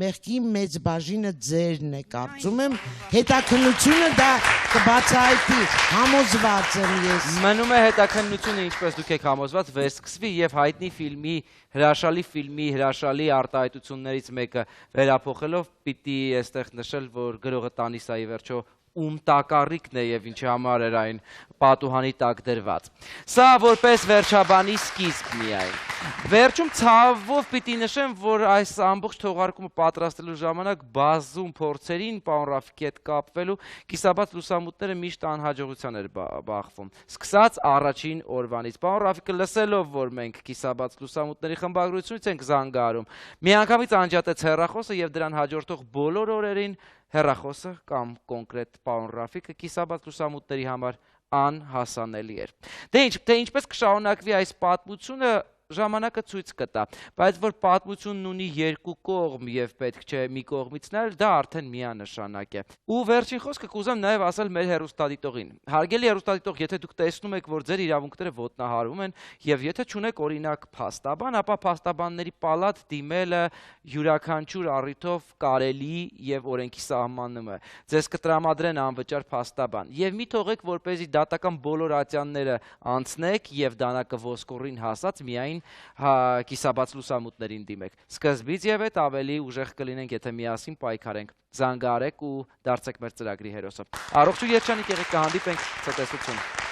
մեղքի մեծ բաժինը ձերն է, կարծում եմ, հետաքննությունը դա կբացահայտի, համոզված եմ ես։ Մնում է հետաքննությունը, ինչպես դուք եք համոզված, վերսկսվի եւ հայտնի ֆիլմի, հրաշալի արտահայտություններից մեկը վերափոխելով պիտի այստեղ նշել, որ գրողը տանիս է ի վերջո ում տակառիկն է եւ ինչի համար էր այն պատուհանի տակ դրված։ Սա որպես վերջաբանի սկիզբ միայն։ Վերջում ցավով պիտի նշեմ, որ այս ամբողջ թողարկումը պատրաստելու ժամանակ բազում փորձերին պարոն Ռաֆիկի հետ կապվելու կիսաբաց լուսամուտները միշտ անհաջողության էր բախվում։ Սկսած առաջին օրվանից պարոն Ռաֆիկը լսելով, որ մենք կիսաբաց լուսամուտների խմբագրությունից ենք զանգահարում, միանգամից անջատեց հեռախոսը եւ դրան հաջորդող բոլոր օրերին հեռախոսը կամ կոնկրետ պարոն Ռաֆիկը կիսաբաց լուսամուտների համար անհասանելի էր։ Թե ինչպես կշարունակվի այս պատմությունը ժամանակը ցույց կտա, բայց որ պատմությունն ունի երկու կողմ եւ պետք չէ մի կողմից նայել, դա արդեն միանշանակ է։ Ու վերջին խոսքը կուզեմ նաեւ ասել մեր հեռուստադիտողին։ Հարգելի հեռուստադիտող, եթե դուք տեսնում եք, որ ձեր իրավունքները ոտնահարվում են եւ եթե չունեք օրինակ փաստաբան, ապա փաստաբանների պալատ դիմելը յուրաքանչյուր առիթով կարելի եւ օրենքի սահմանում է։ Ձեզ կտրամադրեն անվճար փաստաբան եւ մի թողեք, որպեսզի դատական բոլոր ատյանները անցնեք եւ դանակը ոսկորին հասած միայն կիսաբաց լուսամուտներին դիմեք։ Սկզբից եւ հետ ավելի ուժեղ կլինենք, եթե միասին պայքարենք, զանգահարեք ու դարձեք մեր ծրագրի հերոսը։ Առողջ ու երջանիկ եղեք, կհանդիպենք ցտեսություն։